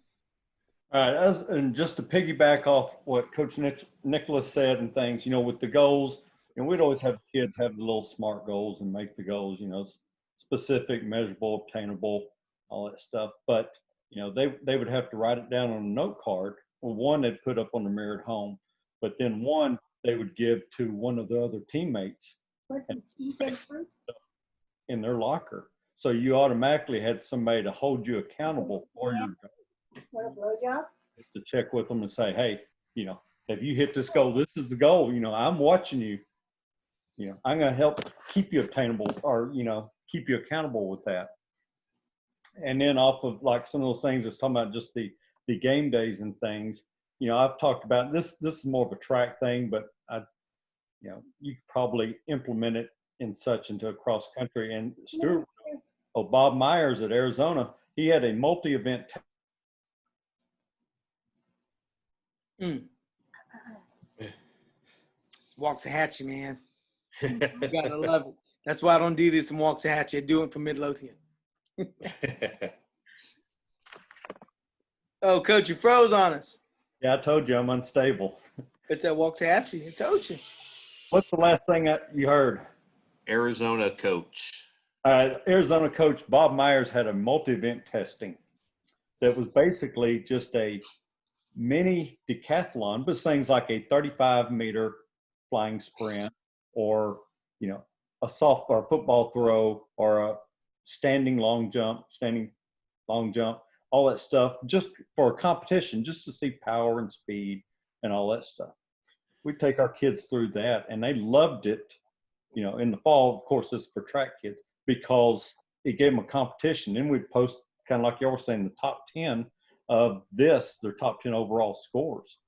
All right, and just to piggyback off what Coach Nicholas said and things, with the goals, we'd always have kids have the little SMART goals and make the goals, specific, measurable, obtainable, all that stuff. But, they would have to write it down on a note card. Well, one they'd put up on the mirror at home, but then one they would give to one of the other teammates in their locker. So you automatically had somebody to hold you accountable for your goal. Want a blowjob? To check with them and say, hey, have you hit this goal? This is the goal. I'm watching you. I'm going to help keep you obtainable or, keep you accountable with that. And then off of like some of those things that's talking about just the game days and things, I've talked about this. This is more of a track thing, but you could probably implement it into a cross country. And Stuart, Bob Myers at Arizona, he had a multi-event. Waxahachie, man. You gotta love it. That's why I don't do this in Waxahachie. I do it for Midlothian. Oh, Coach, you froze on us. Yeah, I told you I'm unstable. It's at Waxahachie. I told you. What's the last thing that you heard? Arizona coach. Arizona coach Bob Myers had a multi-event testing that was basically just a mini decathlon, but things like a 35-meter flying sprint or, a soft or football throw or a standing long jump, all that stuff, just for a competition, just to see power and speed and all that stuff. We take our kids through that, and they loved it. In the fall, of course, this is for track kids because it gave them a competition. Then we'd post, kind of like you were saying, the top 10 of their top 10 overall scores.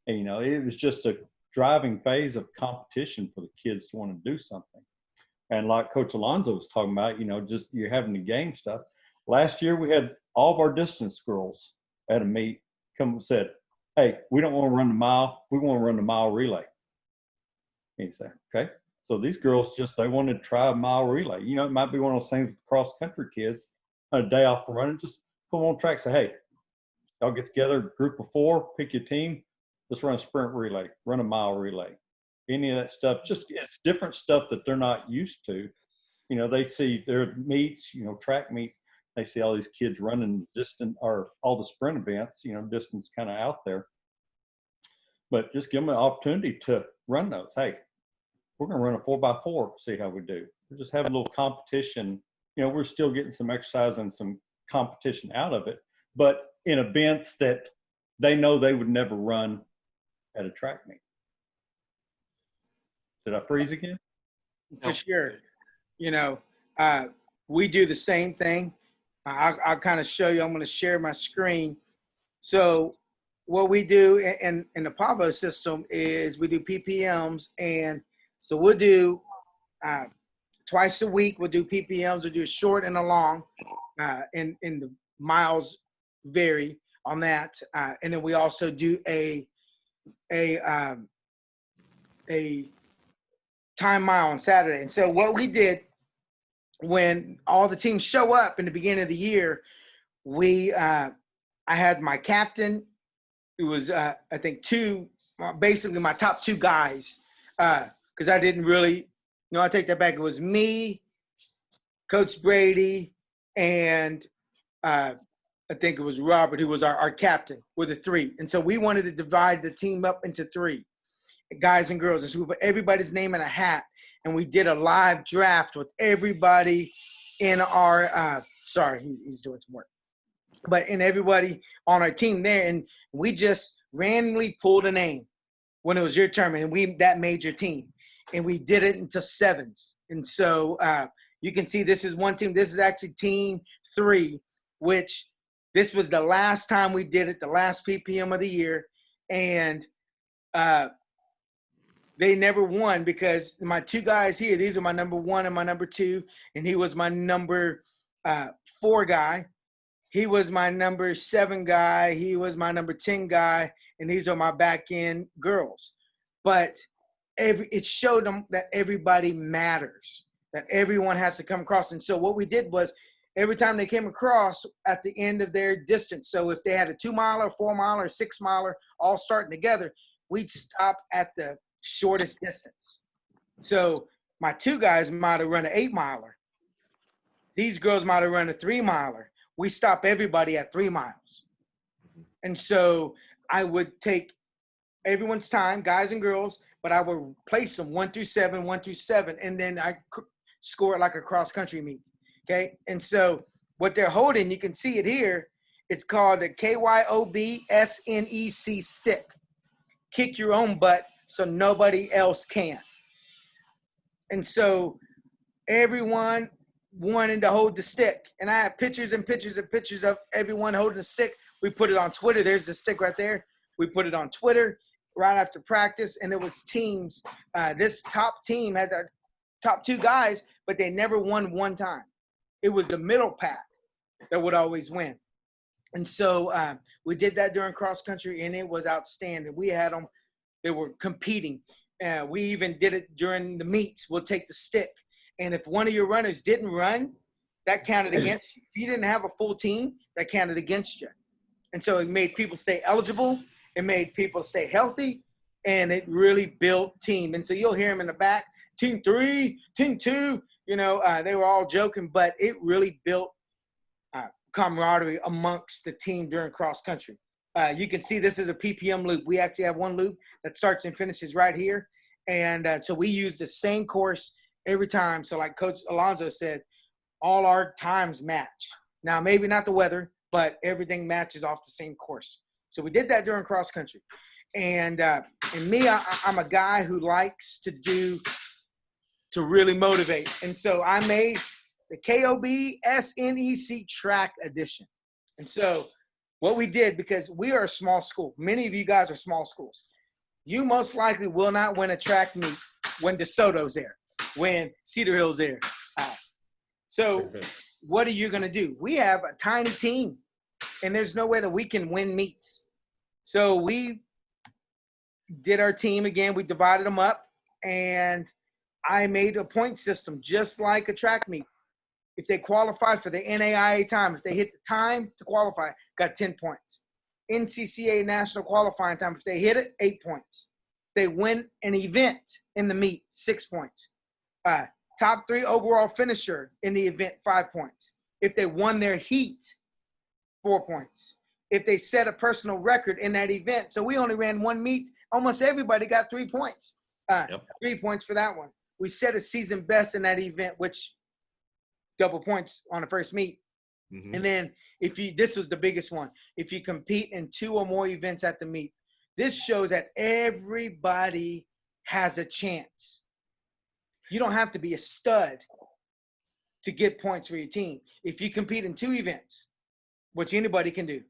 And, it was just a driving phase of competition for the kids to want to do something. And like Coach Alonso was talking about, just you're having the game stuff. Last year, we had all of our distance girls at a meet, come and said, "Hey, we don't want to run the mile. We want to run the mile relay." And you say, "Okay." So these girls they wanted to try a mile relay. You know, it might be one of those things with cross country kids on a day off from running, just put them on track, say, "Hey, y'all get together, group of 4, pick your team. Let's run a sprint relay, run a mile relay." Any of that stuff, it's different stuff that they're not used to. You know, they see their meets, you know, track meets, they see all these kids running distant or all the sprint events, you know, distance kind of out there. But just give them an opportunity to run those. Hey, we're going to run a 4x4, see how we do. We're just having a little competition. You know, we're still getting some exercise and some competition out of it, but in events that they know they would never run at a track meet. Did I freeze again? For sure. You know, we do the same thing. I'll kind of show you. I'm going to share my screen. So what we do in the Pavo system is we do PPMs. And so we'll do twice a week. We'll do PPMs. We'll do a short and a long. And the miles vary on that. And then we also do a time mile on Saturday. And so what we did when all the teams show up in the beginning of the year, I had my captain, who was I think basically my top 2 guys, because I didn't really, I take that back. It was me, Coach Brady, and I think it was Robert, who was our captain, with the 3. And so we wanted to divide the team up into 3. Guys and girls, and so we put everybody's name in a hat, and we did a live draft with everybody in our he's doing some work, but in everybody on our team there, and we just randomly pulled a name when it was your turn, and that made your team, and we did it into 7s. And so you can see this is one team. This is actually team 3, which this was the last time we did it, the last PPM of the year, and they never won because my 2 guys here, these are my number 1 and my number 2, and he was my number 4 guy. He was my number 7 guy. He was my number 10 guy, and these are my back end girls. But it showed them that everybody matters, that everyone has to come across. And so what we did was every time they came across at the end of their distance, so if they had a 2-miler, 4-miler, 6-miler, all starting together, we'd stop at the shortest distance. So my 2 guys might have run an 8-miler. These girls might have run a 3-miler. We stop everybody at 3 miles. And so I would take everyone's time, guys and girls, but I would place them 1 through 7, and then I score it like a cross country meet. Okay. And so what they're holding, you can see it here. It's called the KYOBSNEC stick. Kick your own butt so nobody else can. And so everyone wanted to hold the stick. And I have pictures and pictures and pictures of everyone holding the stick. We put it on Twitter. There's the stick right there. We put it on Twitter right after practice. And there was teams. This top team had the top 2 guys, but they never won one time. It was the middle pack that would always win. And so we did that during cross country, and it was outstanding. We had them. They were competing. We even did it during the meets. We'll take the stick. And if one of your runners didn't run, that counted against you. If you didn't have a full team, that counted against you. And so it made people stay eligible. It made people stay healthy. And it really built team. And so you'll hear them in the back, team 3, team 2. They were all joking, but it really built camaraderie amongst the team during cross country. You can see this is a PPM loop. We actually have one loop that starts and finishes right here. And so we use the same course every time. So like Coach Alonso said, all our times match. Now, maybe not the weather, but everything matches off the same course. So we did that during cross country. And me, I'm a guy who likes to really motivate. And so I made the KOBSNEC track edition. And so what we did, because we are a small school, many of you guys are small schools. You most likely will not win a track meet when DeSoto's there, when Cedar Hill's there. So what are you going to do? We have a tiny team. and there's no way that we can win meets. So we did our team again. We divided them up, and I made a point system just like a track meet. If they qualified for the NAIA time, if they hit the time to qualify, got 10 points. NCCA national qualifying time, if they hit it, 8 points. They win an event in the meet, 6 points. Top 3 overall finisher in the event, 5 points. If they won their heat, 4 points. If they set a personal record in that event, so we only ran one meet, almost everybody got 3 points. 3 points for that one. We set a season best in that event, which double points on the first meet. Mhm. And then this was the biggest one. If you compete in 2 or more events at the meet, this shows that everybody has a chance. You don't have to be a stud to get points for your team. If you compete in 2 events, which anybody can do,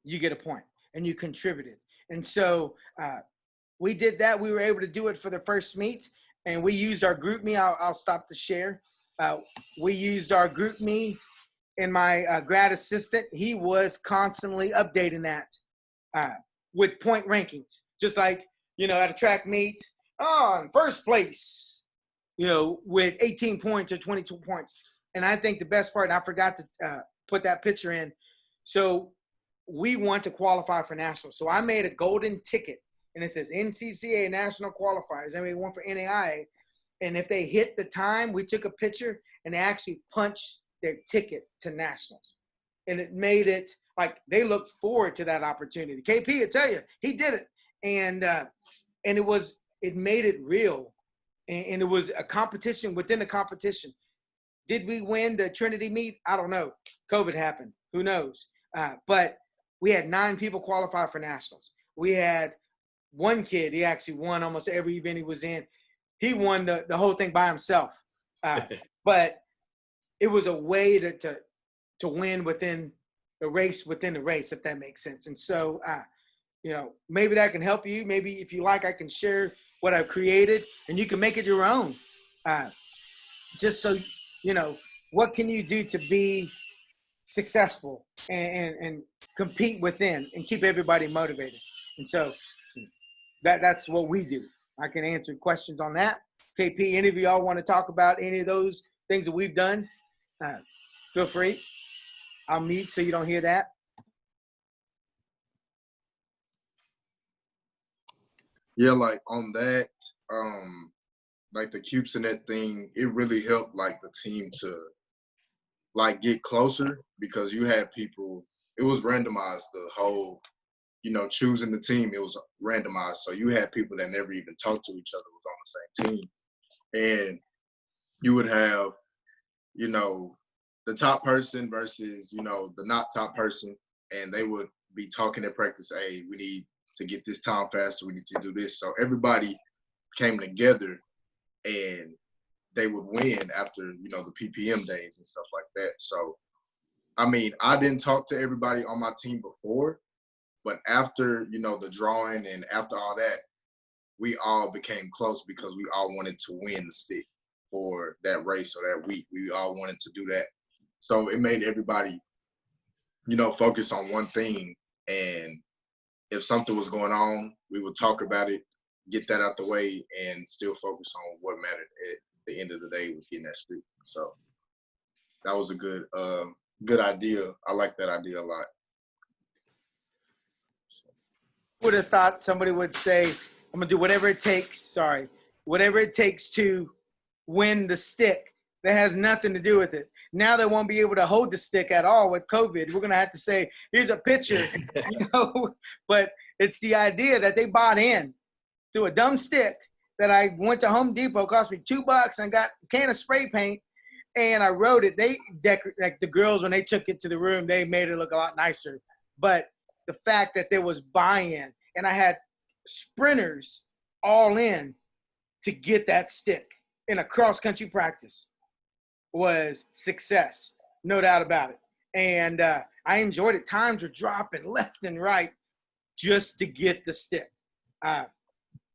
you get a point and you contributed. And so we did that. We were able to do it for the first meet, and we used our group me. I'll stop the share. We used our group me, and my grad assistant, he was constantly updating that with point rankings. Just like, at a track meet, in first place, with 18 points or 22 points. And I think the best part, and I forgot to put that picture in. So we want to qualify for nationals. So I made a golden ticket, and it says NCCA national qualifiers. I made one for NAIA. And if they hit the time, we took a picture and they actually punched their ticket to nationals. And it made it like they looked forward to that opportunity. KP, I tell you, he did it. And it made it real. And it was a competition within the competition. Did we win the Trinity meet? I don't know. COVID happened. Who knows? But we had 9 people qualify for nationals. We had one kid, he actually won almost every event he was in. He won the whole thing by himself. But it was a way to win within the race, if that makes sense. And so, maybe that can help you. Maybe if you like, I can share what I've created, and you can make it your own. Just so, what can you do to be successful and compete within and keep everybody motivated? And so that's what we do. I can answer questions on that. KP, any of y'all want to talk about any of those things that we've done? Feel free. I'll mute so you don't hear that. Yeah, like on that, like the cubes and that thing, it really helped like the team to like get closer, because you had people, it was randomized, the whole, choosing the team, it was randomized. So you had people that never even talked to each other was on the same team. And you would have, the top person versus, the not top person, and they would be talking at practice, hey, we need to get this time faster, we need to do this. So everybody came together and they would win after, the PPM days and stuff like that. So, I mean, I didn't talk to everybody on my team before, but after, the drawing and after all that, we all became close because we all wanted to win the stick for that race or that week. We all wanted to do that. So it made everybody, focus on one thing. And if something was going on, we would talk about it, get that out the way, and still focus on what mattered at the end of the day was getting that stick. So that was a good idea. I like that idea a lot. Would have thought somebody would say, I'm going to do whatever it takes to win the stick. That has nothing to do with it. Now they won't be able to hold the stick at all with COVID. We're going to have to say, here's a picture, but it's the idea that they bought in to a dumb stick that I went to Home Depot, cost me $2 and got a can of spray paint, and I wrote it. They like the girls, when they took it to the room, they made it look a lot nicer. But the fact that there was buy-in, and I had sprinters all in to get that stick in a cross-country practice, was success, no doubt about it. And I enjoyed it. Times were dropping left and right just to get the stick.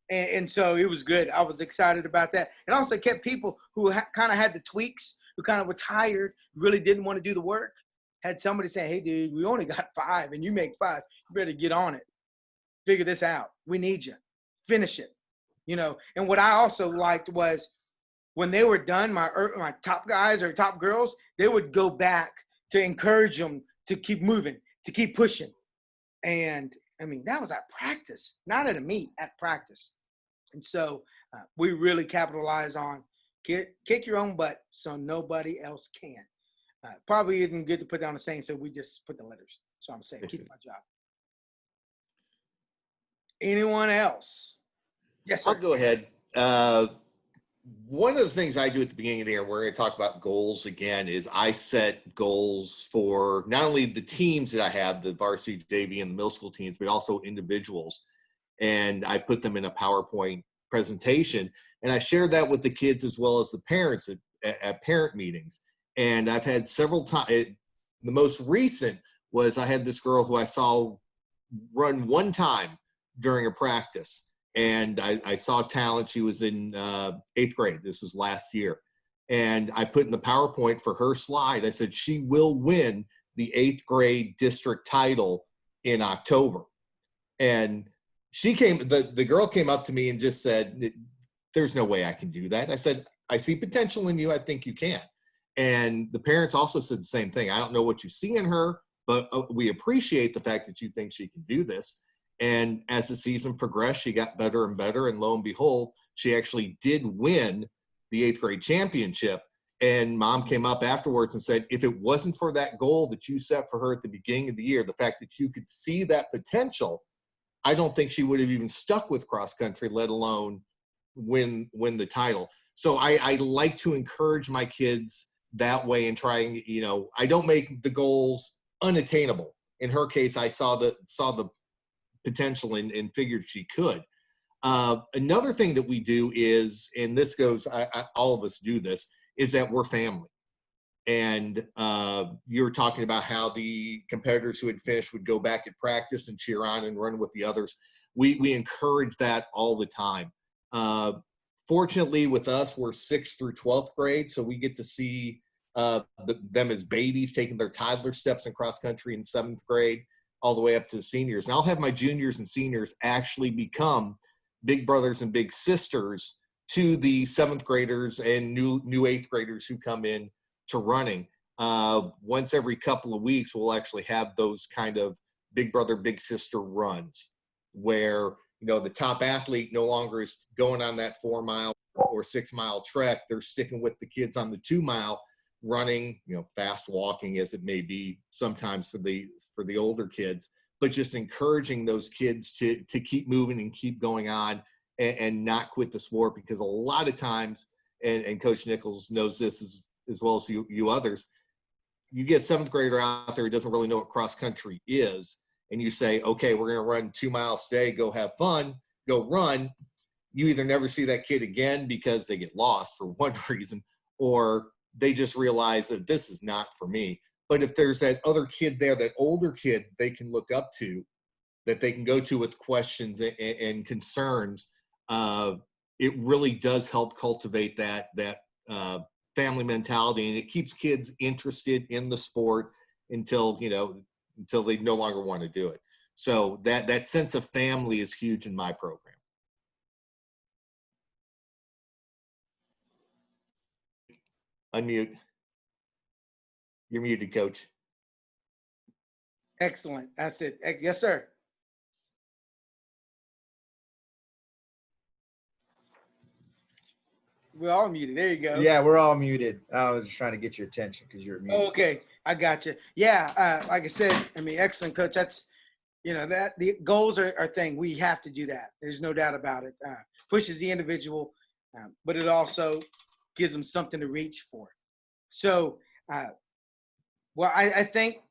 And so it was good. I was excited about that. And also kept people who kind of had the tweaks, who kind of were tired, really didn't want to do the work. had somebody say, hey, dude, we only got 5 and you make 5. You better get on it. Figure this out. We need you. Finish it. You know, and what I also liked was when they were done, my top guys or top girls, they would go back to encourage them to keep moving, to keep pushing. And I mean, that was at practice, not at a meet, at practice. And so we really capitalize on kick your own butt so nobody else can. Probably isn't good to put down the saying, so we just put the letters. So I'm saying, keep my job. Anyone else? Yes, sir. I'll go ahead. One of the things I do at the beginning of the year, we're going to talk about goals again, is I set goals for not only the teams that I have, the varsity, JV, and the middle school teams, but also individuals. And I put them in a PowerPoint presentation, and I share that with the kids as well as the parents at parent meetings. And I've had several times. The most recent was I had this girl who I saw run one time during a practice, and I saw talent. She was in 8th grade. This was last year. And I put in the PowerPoint for her slide, I said, she will win the 8th grade district title in October. And the girl came up to me and just said, there's no way I can do that. I said, I see potential in you. I think you can. And the parents also said the same thing. I don't know what you see in her, but we appreciate the fact that you think she can do this. And as the season progressed, she got better and better. And lo and behold, she actually did win the 8th grade championship. And mom came up afterwards and said, if it wasn't for that goal that you set for her at the beginning of the year, the fact that you could see that potential, I don't think she would have even stuck with cross country, let alone win the title. So I like to encourage my kids that way and trying, I don't make the goals unattainable. In her case, I saw the potential and figured she could. Another thing that we do is, and this goes, all of us do this, is that we're family. And you were talking about how the competitors who had finished would go back at practice and cheer on and run with the others. We encourage that all the time. Fortunately, with us, we're 6th through 12th grade, so we get to see them as babies taking their toddler steps in cross country in 7th grade, all the way up to the seniors. And I'll have my juniors and seniors actually become big brothers and big sisters to the 7th graders and new 8th graders who come in to running. Once every couple of weeks, we'll actually have those kind of big brother, big sister runs where, the top athlete no longer is going on that 4-mile or 6-mile trek. They're sticking with the kids on the 2-mile running, fast walking as it may be sometimes for the older kids, but just encouraging those kids to keep moving and keep going on and not quit the sport, because a lot of times, and Coach Nichols knows this as well as you others, you get a 7th grader out there who doesn't really know what cross country is, and you say, okay, we're going to run 2 miles today, go have fun, go run. You either never see that kid again because they get lost for one reason, or they just realize that this is not for me. But if there's that other kid there, that older kid they can look up to, that they can go to with questions and concerns, it really does help cultivate that family mentality, and it keeps kids interested in the sport until they no longer want to do it. So that sense of family is huge in my program. Unmute. You're muted, Coach. Excellent. That's it. Yes, sir. We're all muted. There you go. Yeah, we're all muted. I was just trying to get your attention because you're muted. Okay, I got you. Yeah, like I said, excellent, Coach. That's, that the goals are a thing. We have to do that. There's no doubt about it. Pushes the individual, but it also gives them something to reach for. So, I think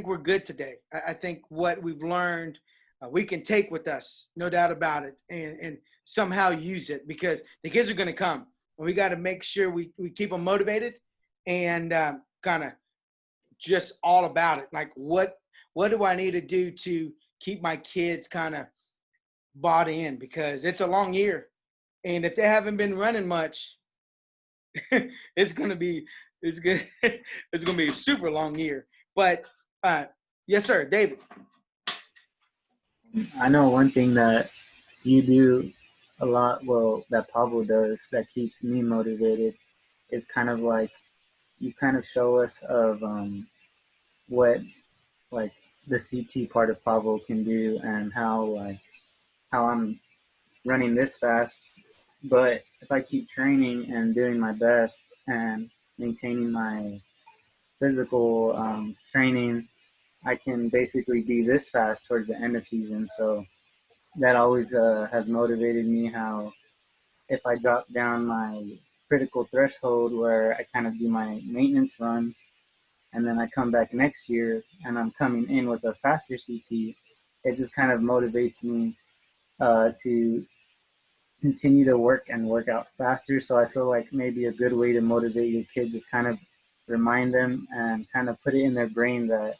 we're good today. I think what we've learned, we can take with us, no doubt about it, and somehow use it, because the kids are going to come. And we got to make sure we keep them motivated and kind of just all about it. Like, what do I need to do to keep my kids kind of bought in? Because it's a long year. And if they haven't been running much, it's going to be It's good. It's going to be a super long year. But yes, sir, David. I know one thing that you do a lot, well, that Pablo does, that keeps me motivated is kind of like you kind of show us of what like the CT part of Pablo can do and how I'm running this fast. But if I keep training and doing my best and maintaining my physical training, I can basically be this fast towards the end of season. So that always has motivated me. How if I drop down my critical threshold where I kind of do my maintenance runs, and then I come back next year and I'm coming in with a faster CT, it just kind of motivates me to continue to work and work out faster. So I feel like maybe a good way to motivate your kids is kind of remind them and kind of put it in their brain that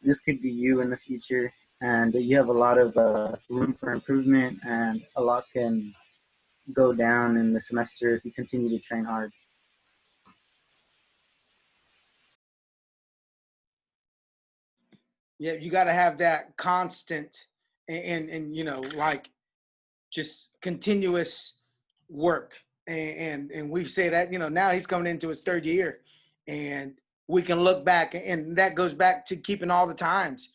this could be you in the future and that you have a lot of room for improvement and a lot can go down in the semester if you continue to train hard. Yeah, you got to have that constant and like just continuous work. And we say that, now he's coming into his third year and we can look back, and that goes back to keeping all the times.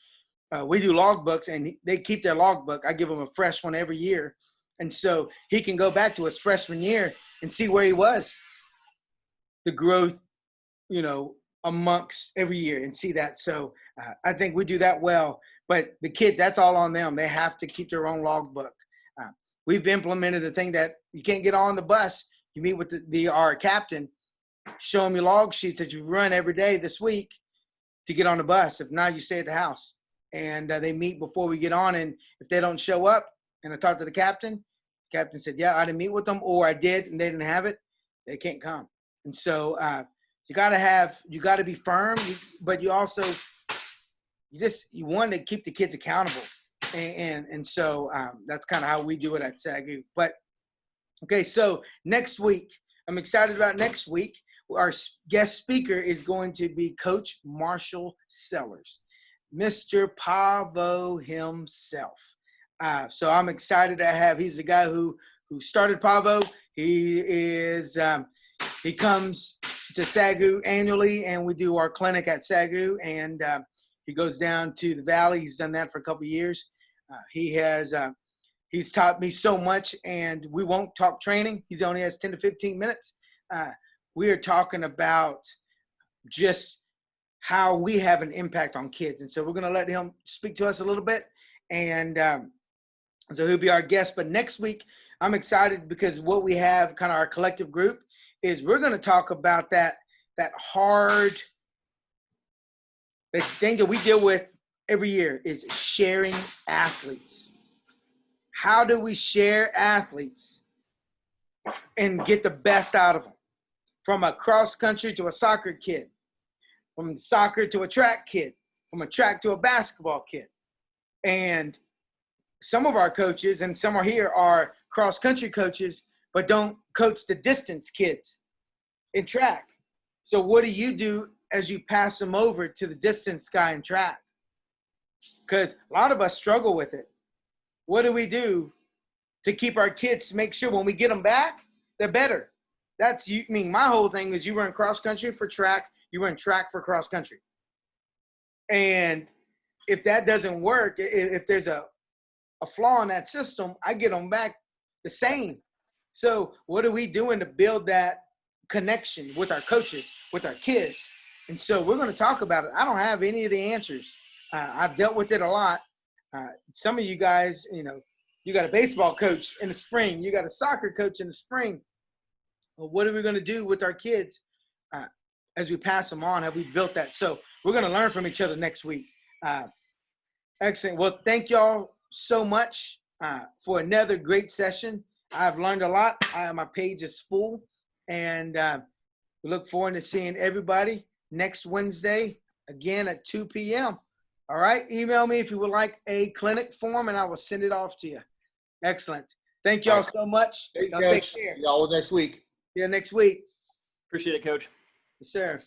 We do logbooks and they keep their logbook. I give them a fresh one every year. And so he can go back to his freshman year and see where he was, the growth, amongst every year and see that. So I think we do that well, but the kids, that's all on them. They have to keep their own logbook. We've implemented the thing that you can't get on the bus. You meet with our captain, show him your log sheets that you run every day this week to get on the bus. If not, you stay at the house. And they meet before we get on. And if they don't show up, and I talked to the captain said, yeah, I didn't meet with them, or I did and they didn't have it, they can't come. And so you got to be firm, but you also, you want to keep the kids accountable. And so that's kind of how we do it at SAGU. But, okay, so next week, I'm excited about next week. Our guest speaker is going to be Coach Marshall Sellers, Mr. Pavo himself. So I'm excited to have, he's the guy who started Pavo. He comes to SAGU annually, and we do our clinic at SAGU, and he goes down to the Valley. He's done that for a couple of years. He's taught me so much, and we won't talk training. He only has 10 to 15 minutes. We are talking about just how we have an impact on kids. And so we're going to let him speak to us a little bit. And so he'll be our guest. But next week, I'm excited because what we have, kind of our collective group, is we're going to talk about that hard, the thing that we deal with every year is sharing athletes. How do we share athletes and get the best out of them? From a cross country to a soccer kid, from soccer to a track kid, from a track to a basketball kid. And some of our coaches, and some are here, are cross country coaches, but don't coach the distance kids in track. So what do you do as you pass them over to the distance guy in track? Because a lot of us struggle with it. What do we do to keep our kids to make sure when we get them back, they're better? My whole thing is you run cross country for track, you run track for cross country. And if that doesn't work, if there's a flaw in that system, I get them back the same. So what are we doing to build that connection with our coaches, with our kids? And so we're going to talk about it. I don't have any of the answers. I've dealt with it a lot. Some of you guys, you got a baseball coach in the spring. You got a soccer coach in the spring. Well, what are we going to do with our kids as we pass them on? Have we built that? So we're going to learn from each other next week. Excellent. Well, thank y'all so much for another great session. I've learned a lot. My page is full, and we look forward to seeing everybody next Wednesday, again at 2 p.m. All right. Email me if you would like a clinic form, and I will send it off to you. Excellent. Thank y'all so much. Hey, Y'all take care. Y'all next week. See you next week. Appreciate it, Coach. Yes, sir.